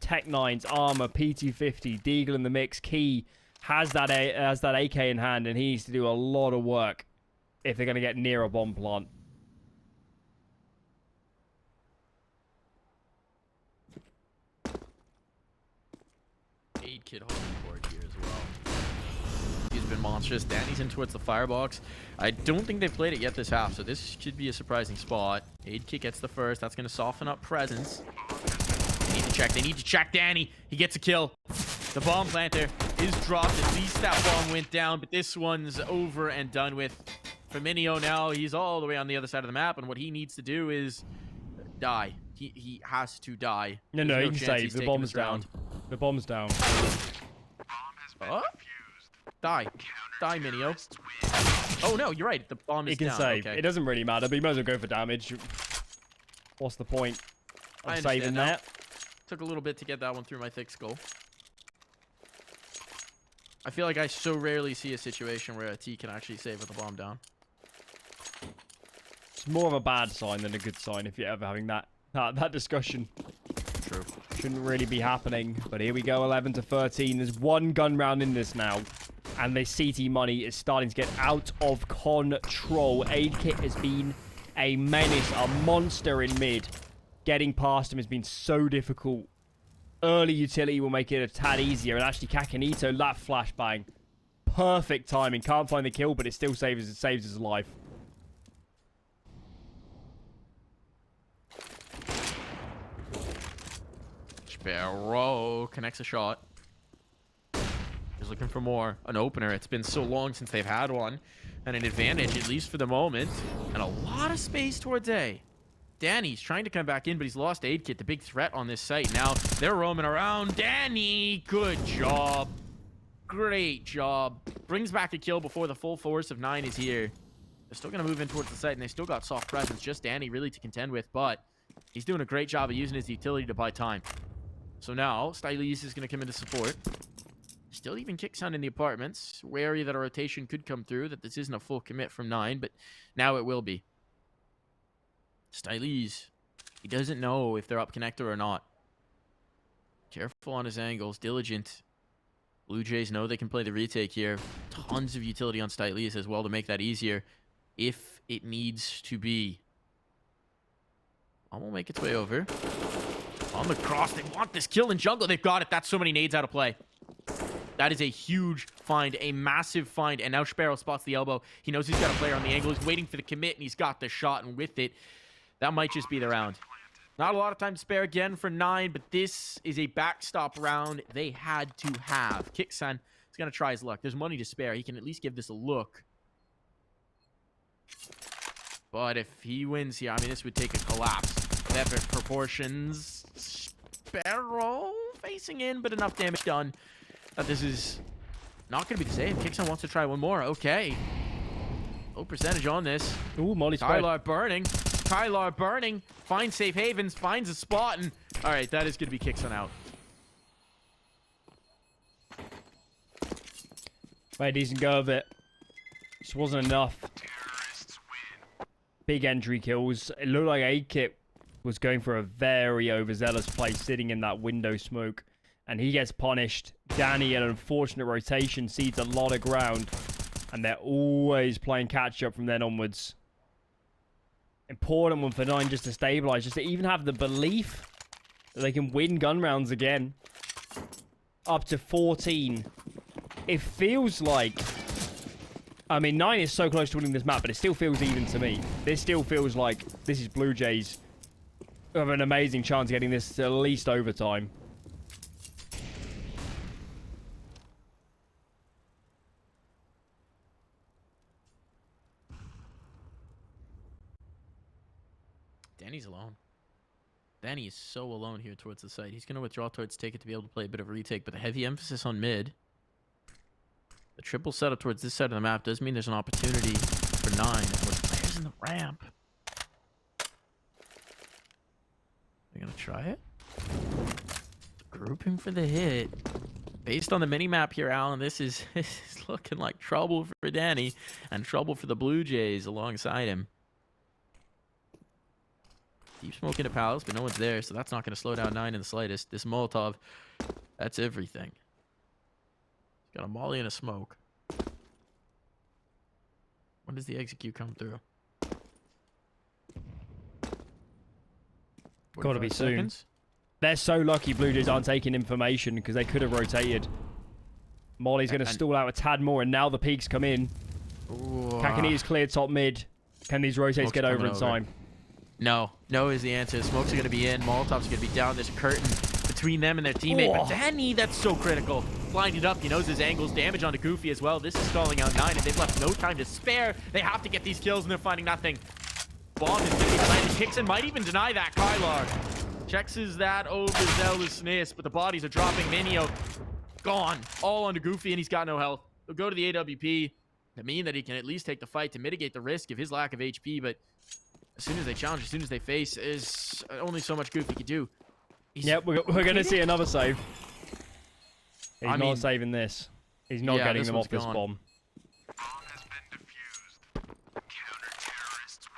Tech-9's armor, PT-50, Deagle in the mix. Key has that AK in hand, and he needs to do a lot of work if they're going to get near a bomb plant. SaidKiT holding board here as well. He's been monstrous. Danny's in towards the firebox. I don't think they've played it yet this half, so this should be a surprising spot. SaidKiT gets the first. That's going to soften up presence. They need to check. They need to check Danny. He gets a kill. The bomb planter is dropped. At least that bomb went down, but this one's over and done with. For Minio now, he's all the way on the other side of the map, and what he needs to do is die. He has to die. No, he can save. The bomb's down. The bomb's down. Oh? Die. Die, Minio. Oh, no, you're right. The bomb is down. He can save. Okay. It doesn't really matter, but you might as well go for damage. What's the point of saving that? Took a little bit to get that one through my thick skull. I feel like I so rarely see a situation where a T can actually save with a bomb down. It's more of a bad sign than a good sign if you're ever having that discussion. True. Shouldn't really be happening, but here we go, 11 to 13. There's one gun round in this now, and the CT money is starting to get out of control. SaidKiT has been a menace, a monster in mid. Getting past him has been so difficult. Early utility will make it a tad easier, and actually Kakanito, that flashbang, perfect timing. Can't find the kill, but it still saves his life. Sparrow connects a shot. He's looking for more. An opener. It's been so long since they've had one. And an advantage, at least for the moment. And a lot of space towards A. Danny's trying to come back in, but he's lost SaidKiT, the big threat on this site. Now, they're roaming around. Danny, good job. Great job. Brings back a kill before the full force of 9 is here. They're still going to move in towards the site, and they still got soft presence. Just Danny really to contend with, but he's doing a great job of using his utility to buy time. So now, Stylies is going to come into support. Still even CSGO in the apartments. Wary that a rotation could come through, that this isn't a full commit from 9, but now it will be. Stylies, he doesn't know if they're up connector or not. Careful on his angles, diligent. Blue Jays know they can play the retake here. Tons of utility on Stylies as well to make that easier if it needs to be. Bomb will make its way over. On the cross, they want this kill in jungle. They've got it. That's so many nades out of play. That is a huge find, a massive find. And now Sparrow spots the elbow. He knows he's got a player on the angle. He's waiting for the commit, and he's got the shot. And with it, that might just be the round. Not a lot of time to spare again for 9, but this is a backstop round they had to have. CSGO is going to try his luck. There's money to spare. He can at least give this a look. But if he wins here, I mean, this would take a collapse of epic proportions. Sparrow facing in, but enough damage done that this is not going to be the save. KyXsan wants to try one more. Okay. Low percentage on this. Ooh, Molly spread. Kylar burning. Kylar burning. Finds safe havens. Finds a spot. And all right, that is going to be KyXsan out. Made a decent go of it. Just wasn't enough. Big entry kills. It looked like CSGO was going for a very overzealous play, sitting in that window smoke. And he gets punished. Danny, an unfortunate rotation, cedes a lot of ground. And they're always playing catch-up from then onwards. Important one for 9 just to stabilize, just to even have the belief that they can win gun rounds again. Up to 14. It feels like... I mean, 9 is so close to winning this map, but it still feels even to me. This still feels like this is Blue Jays have an amazing chance of getting this to at least overtime. Danny's alone. Danny is so alone here towards the site. He's going to withdraw towards take it to be able to play a bit of a retake, but the heavy emphasis on mid. The triple setup towards this side of the map does mean there's an opportunity for 9 with players in the ramp. They're going to try it. Grouping for the hit. Based on the mini-map here, Alan, this is looking like trouble for Danny and trouble for the Blue Jays alongside him. Deep smoke into Palace, but no one's there, so that's not going to slow down 9 in the slightest. This Molotov, that's everything. He's got a molly and a smoke. When does the execute come through? Gotta be soon. Seconds? They're so lucky Blue Jays aren't taking information because they could have rotated. Molly's going to stall out a tad more, and now the peaks come in. Kakani's cleared top mid. Can these rotates get over in time? No. No is the answer. Smokes are going to be in. Molotov's going to be down. There's a curtain between them and their teammate. But Danny, that's so critical. Blinded up. He knows his angles. Damage onto Goofy as well. This is stalling out 9, and they've left no time to spare. They have to get these kills, and they're finding nothing. Bomb is going to be planted. KyXsan might even deny that. Kylar checks that overzealousness, but the bodies are dropping. Minio gone. All onto Goofy, and he's got no health. He'll go to the AWP to mean that he can at least take the fight to mitigate the risk of his lack of HP, but as soon as they challenge, as soon as they face, is only so much Goofy can do. Yep, we're going to see another save. He's not saving this. He's not getting them off this bomb.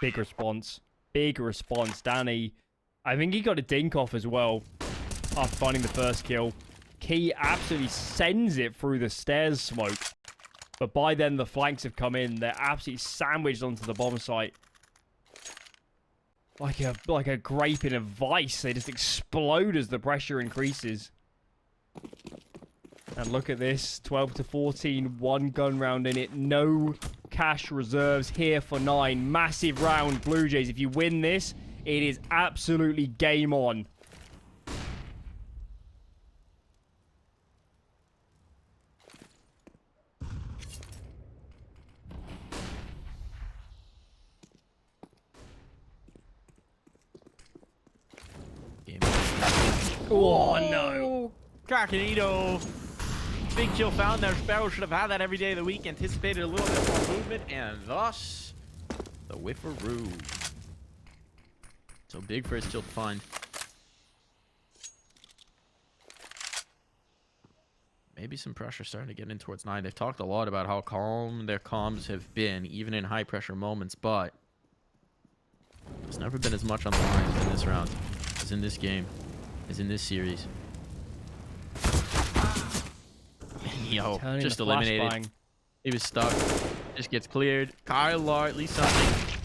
Big response. Big response. Danny, I think he got a dink off as well after finding the first kill. Key absolutely sends it through the stairs smoke. But by then, the flanks have come in. They're absolutely sandwiched onto the bomb site. Like a grape in a vice. They just explode as the pressure increases. And look at this. 12 to 14. 1 gun round in it. No cash reserves here for 9. Massive round, Blue Jays. If you win this, it is absolutely game on. Oh, no. Kakanito. Big kill found there. Sparrow should have had that every day of the week. Anticipated a little bit more movement, and thus the whiffaroo. So big for his kill to find. Maybe some pressure starting to get in towards 9. They've talked a lot about how calm their comms have been, even in high pressure moments, but there's never been as much on the line as in this round, as in this game, as in this series. Yo, just eliminated. He was stuck. Just gets cleared. Kylar, at least something.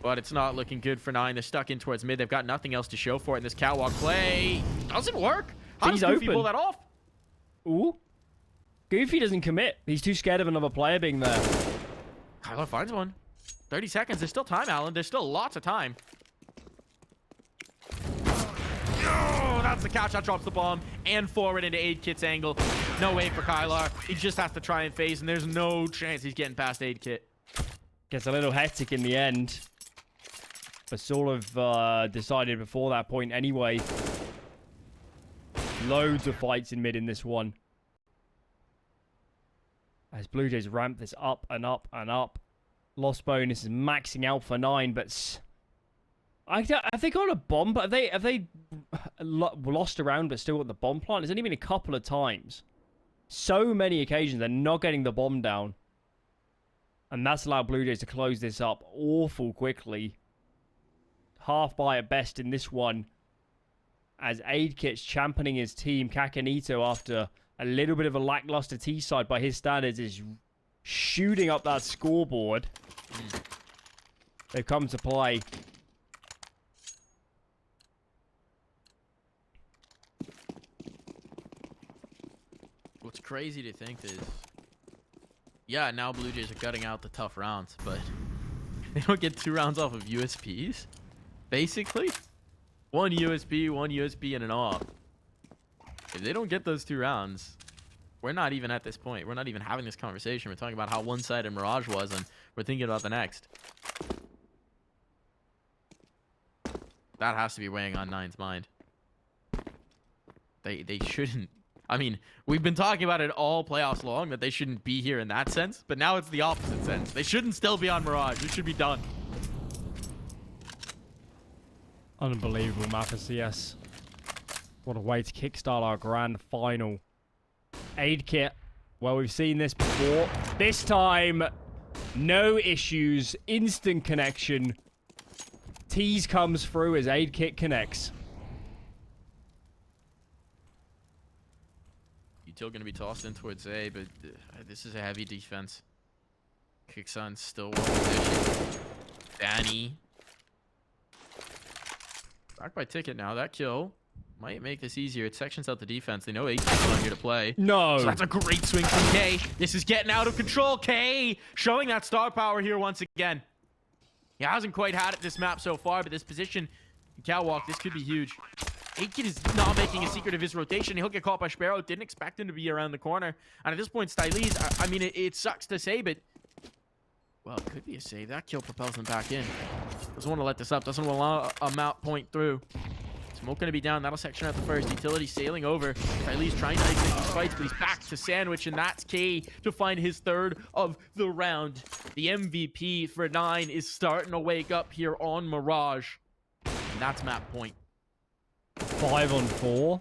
But it's not looking good for 9. They're stuck in towards mid. They've got nothing else to show for it. And this catwalk play doesn't work. How does Goofy pull that off? Ooh. Goofy doesn't commit. He's too scared of another player being there. Kylar finds one. 30 seconds. There's still time, Alan. There's still lots of time. Oh, that's the catch. That drops the bomb and forward into CSGO's angle. No way for Kylar. He just has to try and phase, and there's no chance he's getting past CSGO. Gets a little hectic in the end. But sort of decided before that point anyway. Loads of fights in mid in this one. As Blue Jays ramp this up and up and up. Lost bonus is maxing out for 9, but have they got a bomb? But have they lost around but still got the bomb plant? There's only been a couple of times. So many occasions they're not getting the bomb down. And that's allowed Blue Jays to close this up awful quickly. Half by at best in this one. As SaidKiT's championing his team, Kakanito, after a little bit of a lackluster T-side by his standards, is shooting up that scoreboard. They've come to play. What's crazy to think is, yeah, now Blue Jays are cutting out the tough rounds, but they don't get 2 rounds off of USPs. Basically, one USP, and an AWP. If they don't get those 2 rounds, we're not even at this point. We're not even having this conversation. We're talking about how one-sided Mirage was, and we're thinking about the next. That has to be weighing on Nine's mind. They shouldn't. I mean, we've been talking about it all playoffs long, that they shouldn't be here in that sense, but now it's the opposite sense. They shouldn't still be on Mirage. It should be done. Unbelievable map of CS. What a way to kickstart our grand final. SaidKiT. Well, we've seen this before. This time, no issues. Instant connection. Tease comes through as SaidKiT connects. Util going to be tossed in towards A, but this is a heavy defense. Kicksan's still well positioned. Danny. Back by Ticket now. That kill might make this easier. It sections out the defense. They know SaidKiT's not here to play. No. So that's a great swing from K. This is getting out of control. K showing that star power here once again. He hasn't quite had it this map so far, but this position, catwalk, this could be huge. SaidKiT is not making a secret of his rotation. He'll get caught by Sparrow. Didn't expect him to be around the corner. And at this point, Styles, I mean, it sucks to say, but... well, it could be a save. That kill propels them back in. Doesn't want to let this up. Doesn't want to allow a mount point through. Smoke going to be down. That'll section out the first. Utility sailing over. Styles trying to exit these fights, but he's back to Sandwich, and that's K to find his 3rd of the round. The MVP for 9 is starting to wake up here on Mirage. And that's map point. 5 on 4.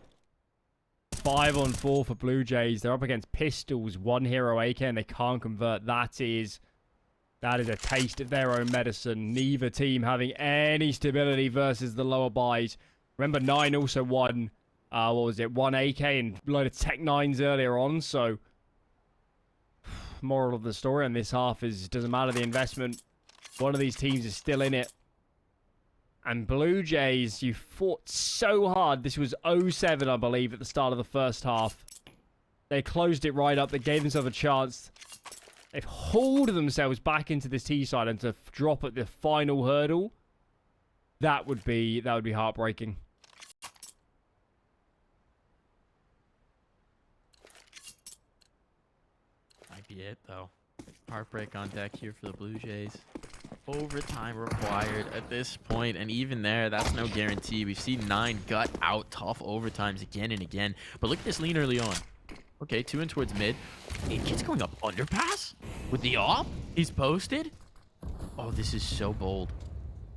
5 on 4 for Blue Jays. They're up against Pistols, 1 hero AK, and they can't convert. That is a taste of their own medicine. Neither team having any stability versus the lower buys. Remember, 9 also won, what was it, 1 AK and a load of Tech 9s earlier on, so... moral of the story on this half is, doesn't matter the investment, one of these teams is still in it. And Blue Jays, you fought so hard. This was 0-7, I believe, at the start of the first half. They closed it right up. They gave themselves a chance. They've hauled themselves back into this T-side, and to drop at the final hurdle, that would be heartbreaking. Might be it, though. Heartbreak on deck here for the Blue Jays. Overtime required at this point, and even there, that's no guarantee. We've seen 9 gut out tough overtimes again and again. But look at this lean early on. Okay, 2 in towards mid. SaidKiT's going up underpass with the AWP. He's posted. Oh, this is so bold.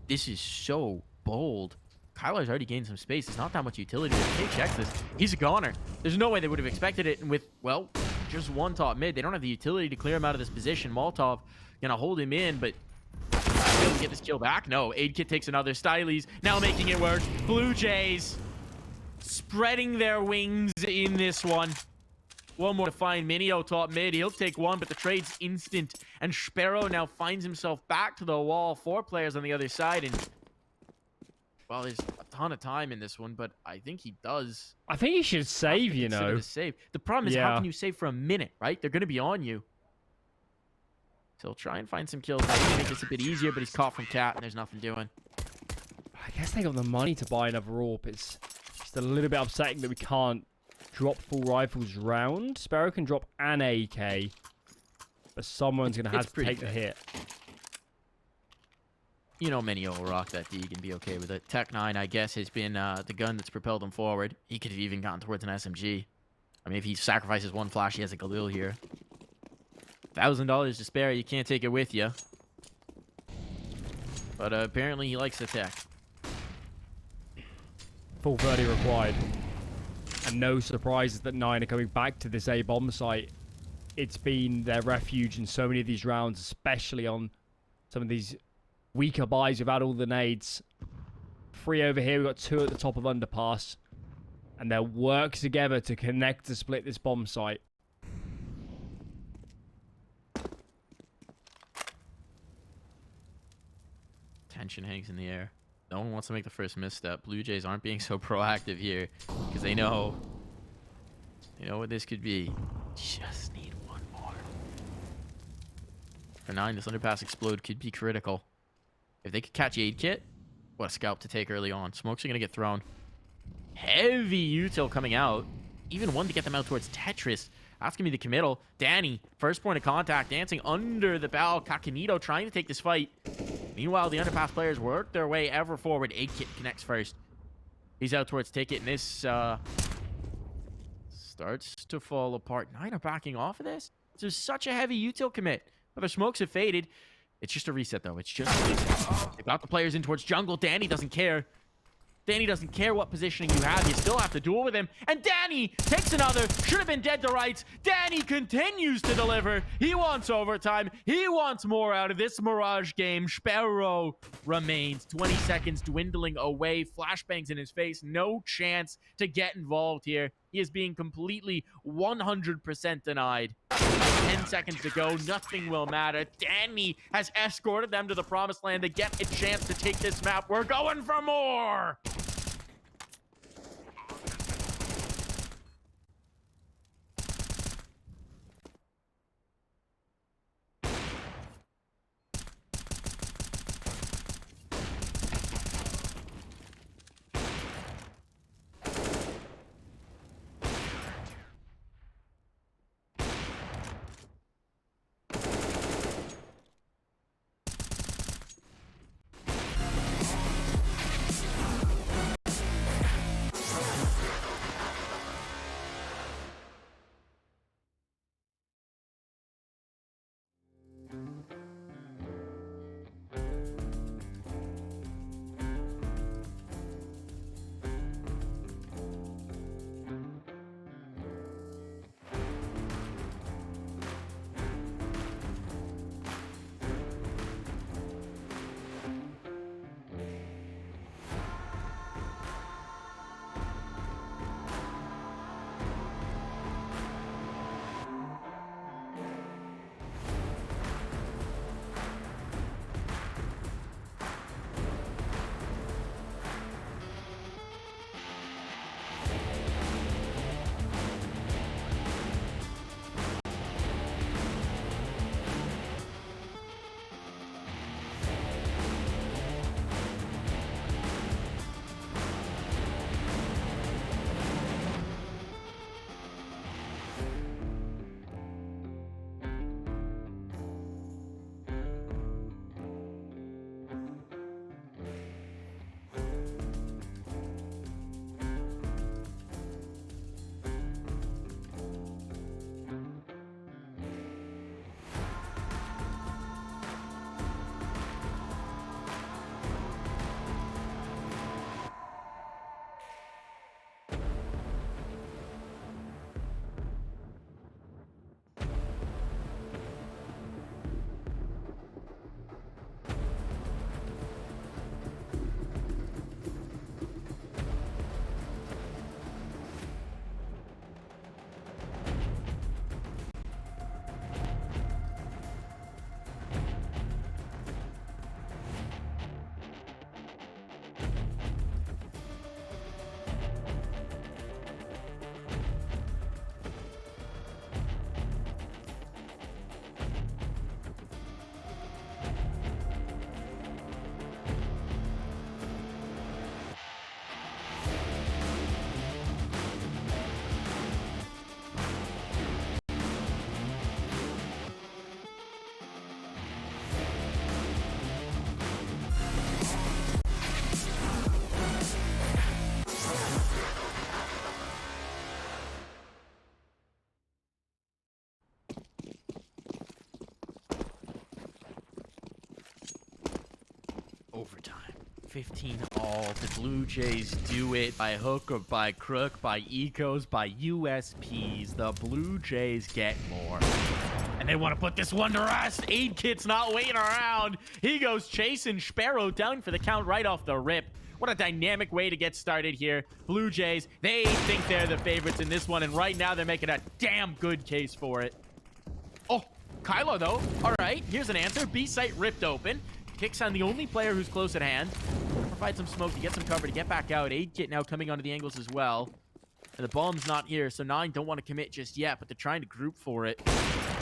This is so bold. Kyler's already gained some space. There's not that much utility. K checks this. He's a goner. There's no way they would have expected it. And with, well, just 1 top mid, they don't have the utility to clear him out of this position. Molotov gonna hold him in, but able to get this kill back? No. SaidKiT takes another. Styles now making it work. Blue Jays spreading their wings in this one. One more to find Minio top mid. He'll take 1, but the trade's instant. And Sparrow now finds himself back to the wall. 4 players on the other side. And, well, there's a ton of time in this one, but I think he does. I think he should save, you know. Save. The problem is, how can you save for a minute, right? They're going to be on you. So he'll try and find some kills. Maybe make this a bit easier, but he's caught from Cat, and there's nothing doing. I guess they got the money to buy another AWP. It's just a little bit upsetting that we can't drop full rifles round. Sparrow can drop an AK, but someone's going to have to take the hit. you know, Minio will rock that Deeg and be okay with it. Tech 9, I guess, has been the gun that's propelled him forward. He could have even gotten towards an SMG. I mean, if he sacrifices one flash, he has a Galil here. $1,000 to spare, you can't take it with you. But apparently he likes the tech. Full 30 required. And no surprises that 9 are coming back to this A bomb site. It's been their refuge in so many of these rounds, especially on some of these weaker buys without all the nades. 3 over here, we've got 2 at the top of underpass. And they'll work together to connect to split this bomb site. Tension hangs in the air. No one wants to make the first misstep. Blue Jays aren't being so proactive here because they know what this could be. Just need one more. For 9, this underpass explode could be critical. If they could catch CSGO, what a scalp to take early on. Smokes are going to get thrown. Heavy util coming out. Even one to get them out towards Tetris. That's going to be the committal. Danny, first point of contact, dancing under the bow. Kakanito trying to take this fight. Meanwhile, the underpass players work their way ever forward. CSGO connects first. He's out towards Ticket, and this starts to fall apart. 9 are backing off of this. There's such a heavy util commit. But their smokes have faded. It's just a reset, though. It's just a reset. They got the players in towards jungle. Danny doesn't care. Danny doesn't care what positioning you have. You still have to duel with him. And Danny takes another. Should have been dead to rights. Danny continues to deliver. He wants overtime. He wants more out of this Mirage game. Sparrow remains. 20 seconds dwindling away. Flashbangs in his face. No chance to get involved here. He is being completely 100% denied. 10 seconds to go. Nothing will matter. Danny has escorted them to the promised land to get a chance to take this map. We're going for more. 15 all. The Blue Jays do it by hook or by crook, by ecos, by USPs. The Blue Jays get more. And they want to put this one to rest. CSGO's not waiting around. He goes chasing Sparrow down for the count right off the rip. What a dynamic way to get started here. Blue Jays, they think they're the favorites in this one, and right now they're making a damn good case for it. Oh, Kylo, though. All right, here's an answer. B site ripped open. CSGOXsan, the only player who's close at hand. Provide some smoke to get some cover to get back out. CSGOKiT now coming onto the angles as well. And the bomb's not here, so 9 don't want to commit just yet, but they're trying to group for it.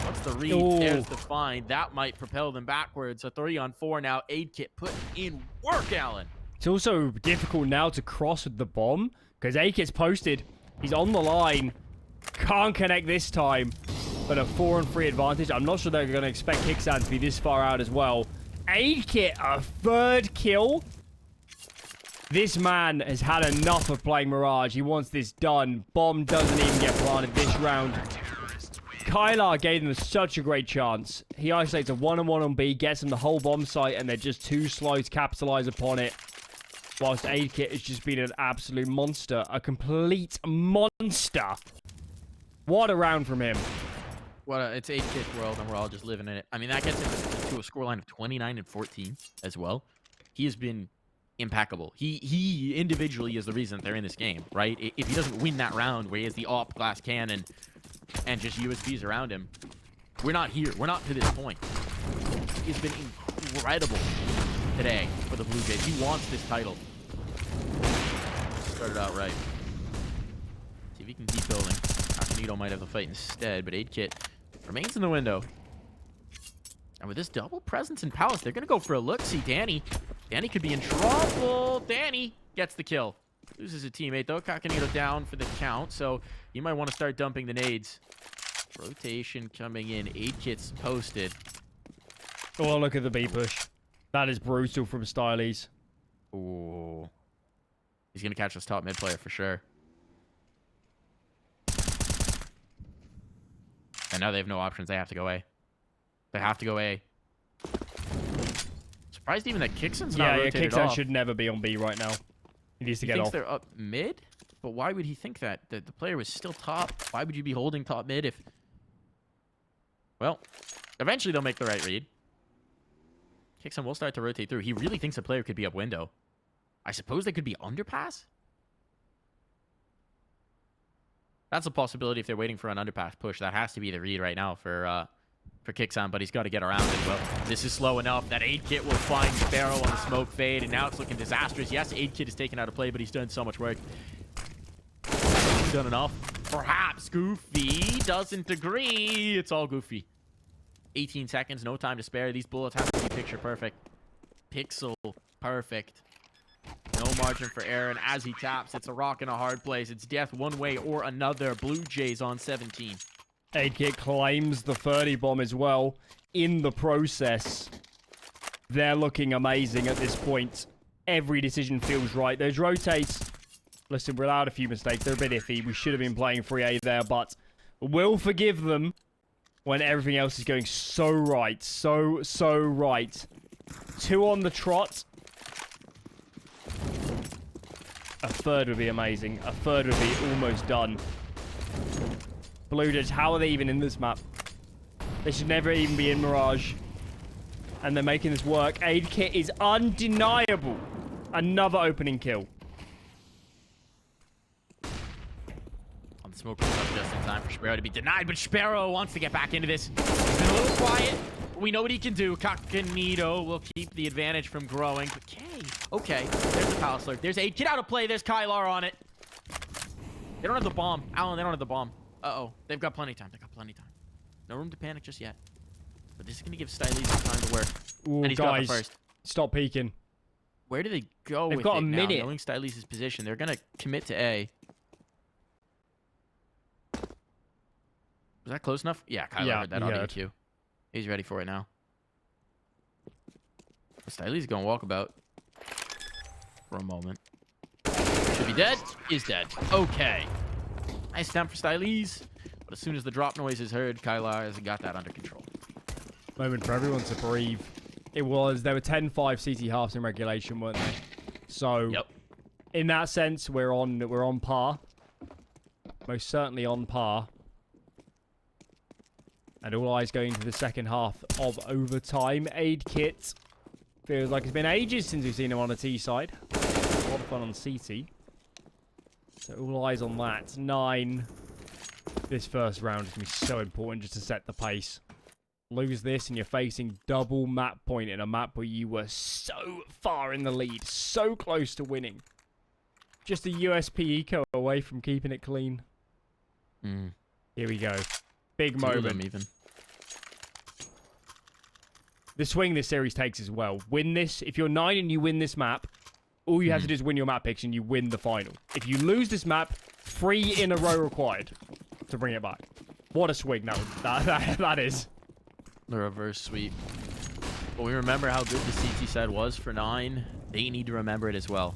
What's the read? Ooh. There's the find. That might propel them backwards. So 3 on 4 now. CSGOKiT putting in work, Alan. It's also difficult now to cross with the bomb because CSGOKiT's posted. He's on the line. Can't connect this time, but a 4-on-3 advantage. I'm not sure they're going to expect CSGOXsan to be this far out as well. CSGOKiT, a 3rd kill. This man has had enough of playing Mirage. He wants this done. Bomb doesn't even get planted this round. Kylar gave them such a great chance. He isolates a 1-on-1 on B, gets them the whole bomb site, and they're just too slow to capitalize upon it. Whilst CSGOKiT has just been an absolute monster. A complete monster. What a round from him. It's CSGOKiT world, and we're all just living in it. I mean, that gets him to a scoreline of 29 and 14 as well. He has been impeccable. He individually is the reason they're in this game, right? If he doesn't win that round where he has the AWP, glass cannon, and just USBs around him, we're not here. We're not to this point. He's been incredible today for the Blue Jays. He wants this title. Started out right. See if he can keep building. Akinito might have the fight instead, but CSGOKiT remains in the window. And with this double presence in Palace, they're going to go for a look. See, Danny could be in trouble. Danny gets the kill. Loses a teammate, though. Akinito down for the count, so you might want to start dumping the nades. Rotation coming in. CSGOKiT's posted. Oh, look at the B push. That is brutal from Stylies. Ooh. He's going to catch this top mid player for sure. And now they have no options. They have to go A. They have to go A. Surprised even that CSGOXsan's not rotated CSGOXsan off. should never be on B right now. He needs to get off. He thinks they're up mid? But why would he think that? The player was still top. Why would you be holding top mid if... Well, eventually they'll make the right read. CSGOXsan will start to rotate through. He really thinks a player could be up window. I suppose they could be underpass? That's a possibility if they're waiting for an underpass push. That has to be the read right now for CSGOXsan, but he's got to get around it. Well, this is slow enough that CSGOKiT will find Sparrow on the smoke fade, and now it's looking disastrous. Yes, CSGOKiT is taken out of play, but he's done so much work. He's done enough. Perhaps Goofy doesn't agree. It's all Goofy. 18 seconds, no time to spare. These bullets have to be picture perfect. Pixel perfect. No margin for error, and as he taps, it's a rock and a hard place. It's death one way or another. Blue Jays on 17. CSGOKiT claims the 30 bomb as well in the process. They're looking amazing at this point. Every decision feels right. Those rotates, listen, without a few mistakes, they're a bit iffy. We should have been playing 3A there, but we'll forgive them when everything else is going so right. So right. 2 on the trot. A 3rd would be amazing. A 3rd would be almost done. Blue Jays, how are they even in this map? They should never even be in Mirage. And they're making this work. CSGOKiT is undeniable. Another opening kill. On the smoke comes up just in time for Sparrow to be denied, but Sparrow wants to get back into this. He's been a little quiet. We know what he can do. Akinito will keep the advantage from growing. But okay. There's the Palace Lurk. There's CSGOKiT out of play. There's Kylar on it. They don't have the bomb. Alan, they don't have the bomb. Uh-oh. They've got plenty of time. No room to panic just yet. But this is going to give Stylies some time to work. Ooh, and he's got the first. Stop peeking. Where do they go They've with got it a minute. now? Knowing Stylies' position, they're going to commit to A. Was that close enough? Yeah, Kyler heard that on EQ. He's ready for it now. Stylies going walkabout for a moment. Should be dead. Is dead. Okay. Nice stamp for Stylies. But as soon as the drop noise is heard, Kylar has got that under control. Moment for everyone to breathe. It was. There were 10-5 CT halves in regulation, weren't they? So, Yep. in that sense, we're on par. Most certainly on par. And all eyes going to the second half of overtime. SaidKiT. Feels like it's been ages since we've seen him on the T side. A lot of fun on CT. So all eyes on that. 9. This first round is going to be so important just to set the pace. Lose this and you're facing double map point in a map where you were so far in the lead. So close to winning. Just a USP eco away from keeping it clean. Here we go. Big moment. Even. The swing this series takes as well. Win this. If you're 9 and you win this map, all you have to do is win your map picks and you win the final. If you lose this map, 3 in a row required to bring it back. What a swing that is. The reverse sweep. But we remember how good the CT side was for 9. They need to remember it as well.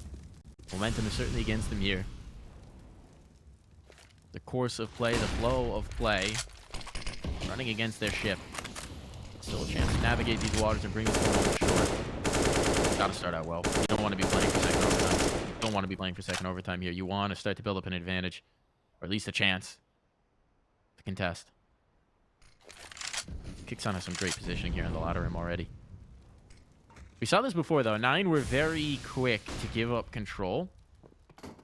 Momentum is certainly against them here. The course of play, the flow of play, running against their ship. Still a chance to navigate these waters and bring this one over shore. Gotta start out well. You don't want to be playing for second overtime. You don't want to be playing for second overtime here. You want to start to build up an advantage, or at least a chance to contest. SaidKiT has some great positioning here in the ladder rim already. We saw this before, though. 9 were very quick to give up control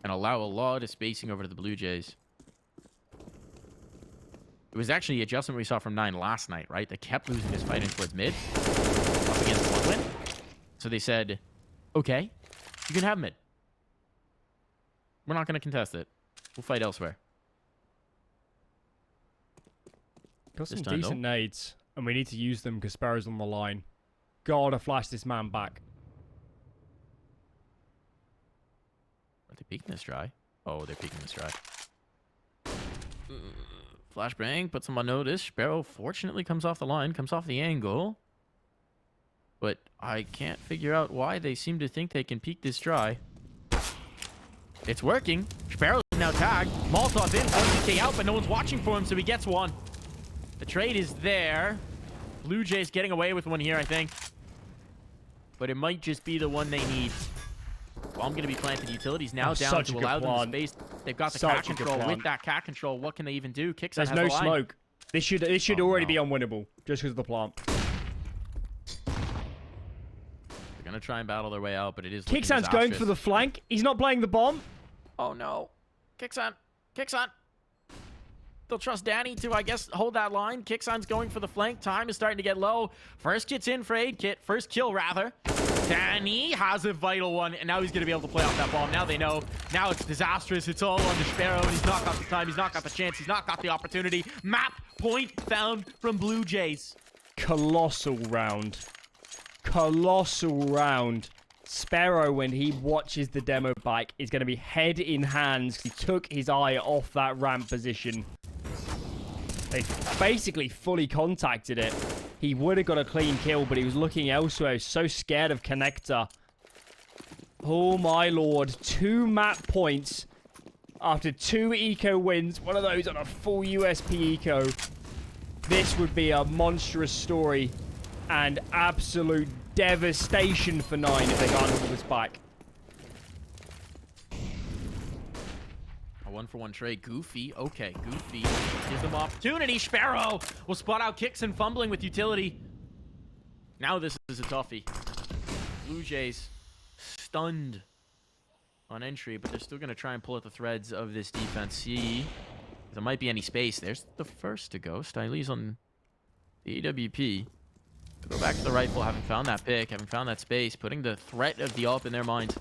and allow a lot of spacing over to the Blue Jays. It was actually the adjustment we saw from 9 last night, right? They kept losing this fight in towards mid, up against 1 win. So they said, okay, you can have mid. We're not going to contest it. We'll fight elsewhere. Got some decent nades, and we need to use them because Sparrow's on the line. Gotta flash this man back. Are they peeking this dry? Oh, they're peeking this dry. Flashbang puts him on notice. Sparrow fortunately comes off the line, comes off the angle. But I can't figure out why they seem to think they can peek this dry. It's working. Sparrow's now tagged. Molotov in, 40k out, but no one's watching for him, so he gets one. The trade is there. Blue Jays getting away with one here, I think. But it might just be the one they need. Bomb going to be planted. Utilities now down to allow them the space. They've got the cat control. With that cat control, what can they even do? SaidKiT There's no smoke. This should already be unwinnable just because of the plant. They're going to try and battle their way out, but it is SaidKiT's going for the flank. He's not playing the bomb. Oh no. SaidKiT. They'll trust Danny to, I guess, hold that line. SaidKiT's going for the flank. Time is starting to get low. First kit's in for SaidKiT. First kill, rather. Danny has a vital one, and now he's going to be able to play off that bomb. Now they know. Now it's disastrous. It's all on the Sparrow, and he's not got the time. He's not got the chance. He's not got the opportunity. Map point found from Blue Jays. Colossal round. Colossal round. Sparrow, when he watches the demo bike, is going to be head in hands. He took his eye off that ramp position. They basically fully contacted it. He would have got a clean kill, but he was looking elsewhere. He was so scared of Connector. Oh my lord. 2 map points after 2 eco wins. One of those on a full USP eco. This would be a monstrous story and absolute devastation for 9 if they can't hold this back. A 1-for-1 trade. Goofy. Okay, Goofy gives them opportunity. Sparrow will spot out SaidKiT fumbling with utility. Now this is a toughie. Blue Jays stunned on entry, but they're still going to try and pull at the threads of this defense. See if there might be any space. There's the first to go. Styles on the AWP. Go back to the rifle, having found that pick, having found that space, putting the threat of the AWP in their minds.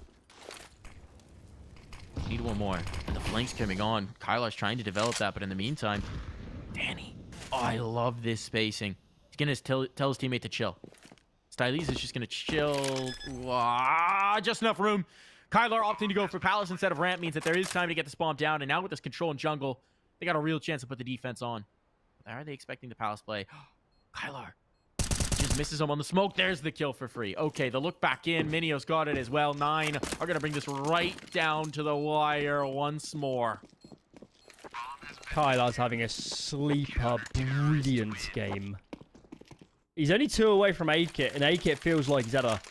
Need one more. And the flank's coming on. Kylar's trying to develop that, but in the meantime, Danny. Oh, I love this spacing. He's going to tell his teammate to chill. Styles is just going to chill. Just enough room. Kylar opting to go for Palace instead of ramp means that there is time to get this bomb down. And now with this control in jungle, they got a real chance to put the defense on. Are they expecting the Palace play? Kylar just misses him on the smoke. There's the kill for free. Okay, the look back in. Minio's got it as well. 9 are going to bring this right down to the wire once more. Kylar's having a sleeper brilliant game. He's only 2 away from SaidKiT, and SaidKiT feels like he's had a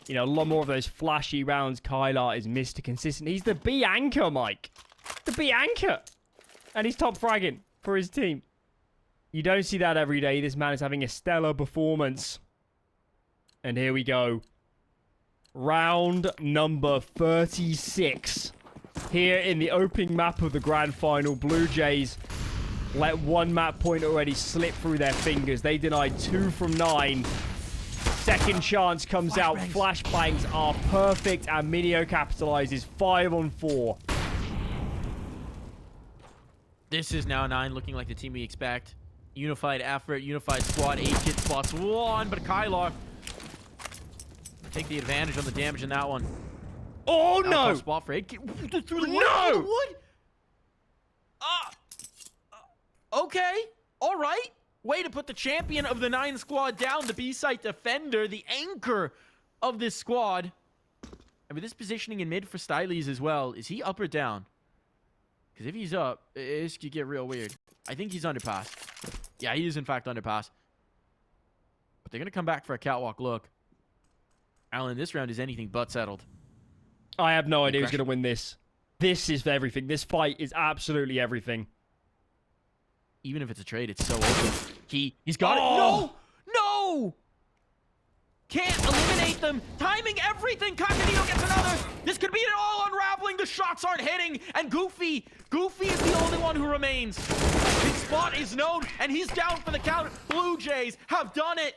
you know, a lot more of those flashy rounds. Kylar is Mr. Consistent. He's the B anchor, Mike. The B anchor. And he's top fragging for his team. You don't see that every day. This man is having a stellar performance. And here we go. Round number 36. Here in the opening map of the grand final, Blue Jays let one map point already slip through their fingers. They denied 2 from 9. Second chance comes out. Flashbangs are perfect, and Minio capitalizes 5 on 4. This is now 9, looking like the team we expect. Unified effort, unified squad. 8-kit spots 1, but Kylar take the advantage on the damage in that one. Oh no! Spot for 8-kit. Through the No! wood. Okay. All right. Way to put the champion of the 9 squad down, the B-site defender, the anchor of this squad. And with this positioning in mid for Stylies as well, is he up or down? Because if he's up, this could get real weird. I think he's underpass. Yeah, he is in fact underpass. But they're going to come back for a catwalk look. Alan, this round is anything but settled. I have no idea who's going to win this. This is everything. This fight is absolutely everything. Even if it's a trade, it's so open. He's got it. Oh! No! No! Can't eliminate them. Timing everything. Cognito gets another. This could be it all unraveling. The shots aren't hitting. And Goofy is the only one who remains. His spot is known, and he's down for the count. Blue Jays have done it.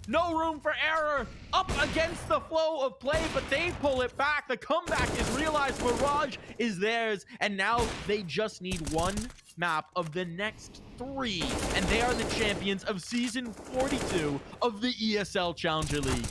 No room for error. Up against the flow of play, but they pull it back. The comeback is realized. Mirage is theirs, and now they just need one map of the next 3, and they are the champions of Season 42 of the ESL Challenger League.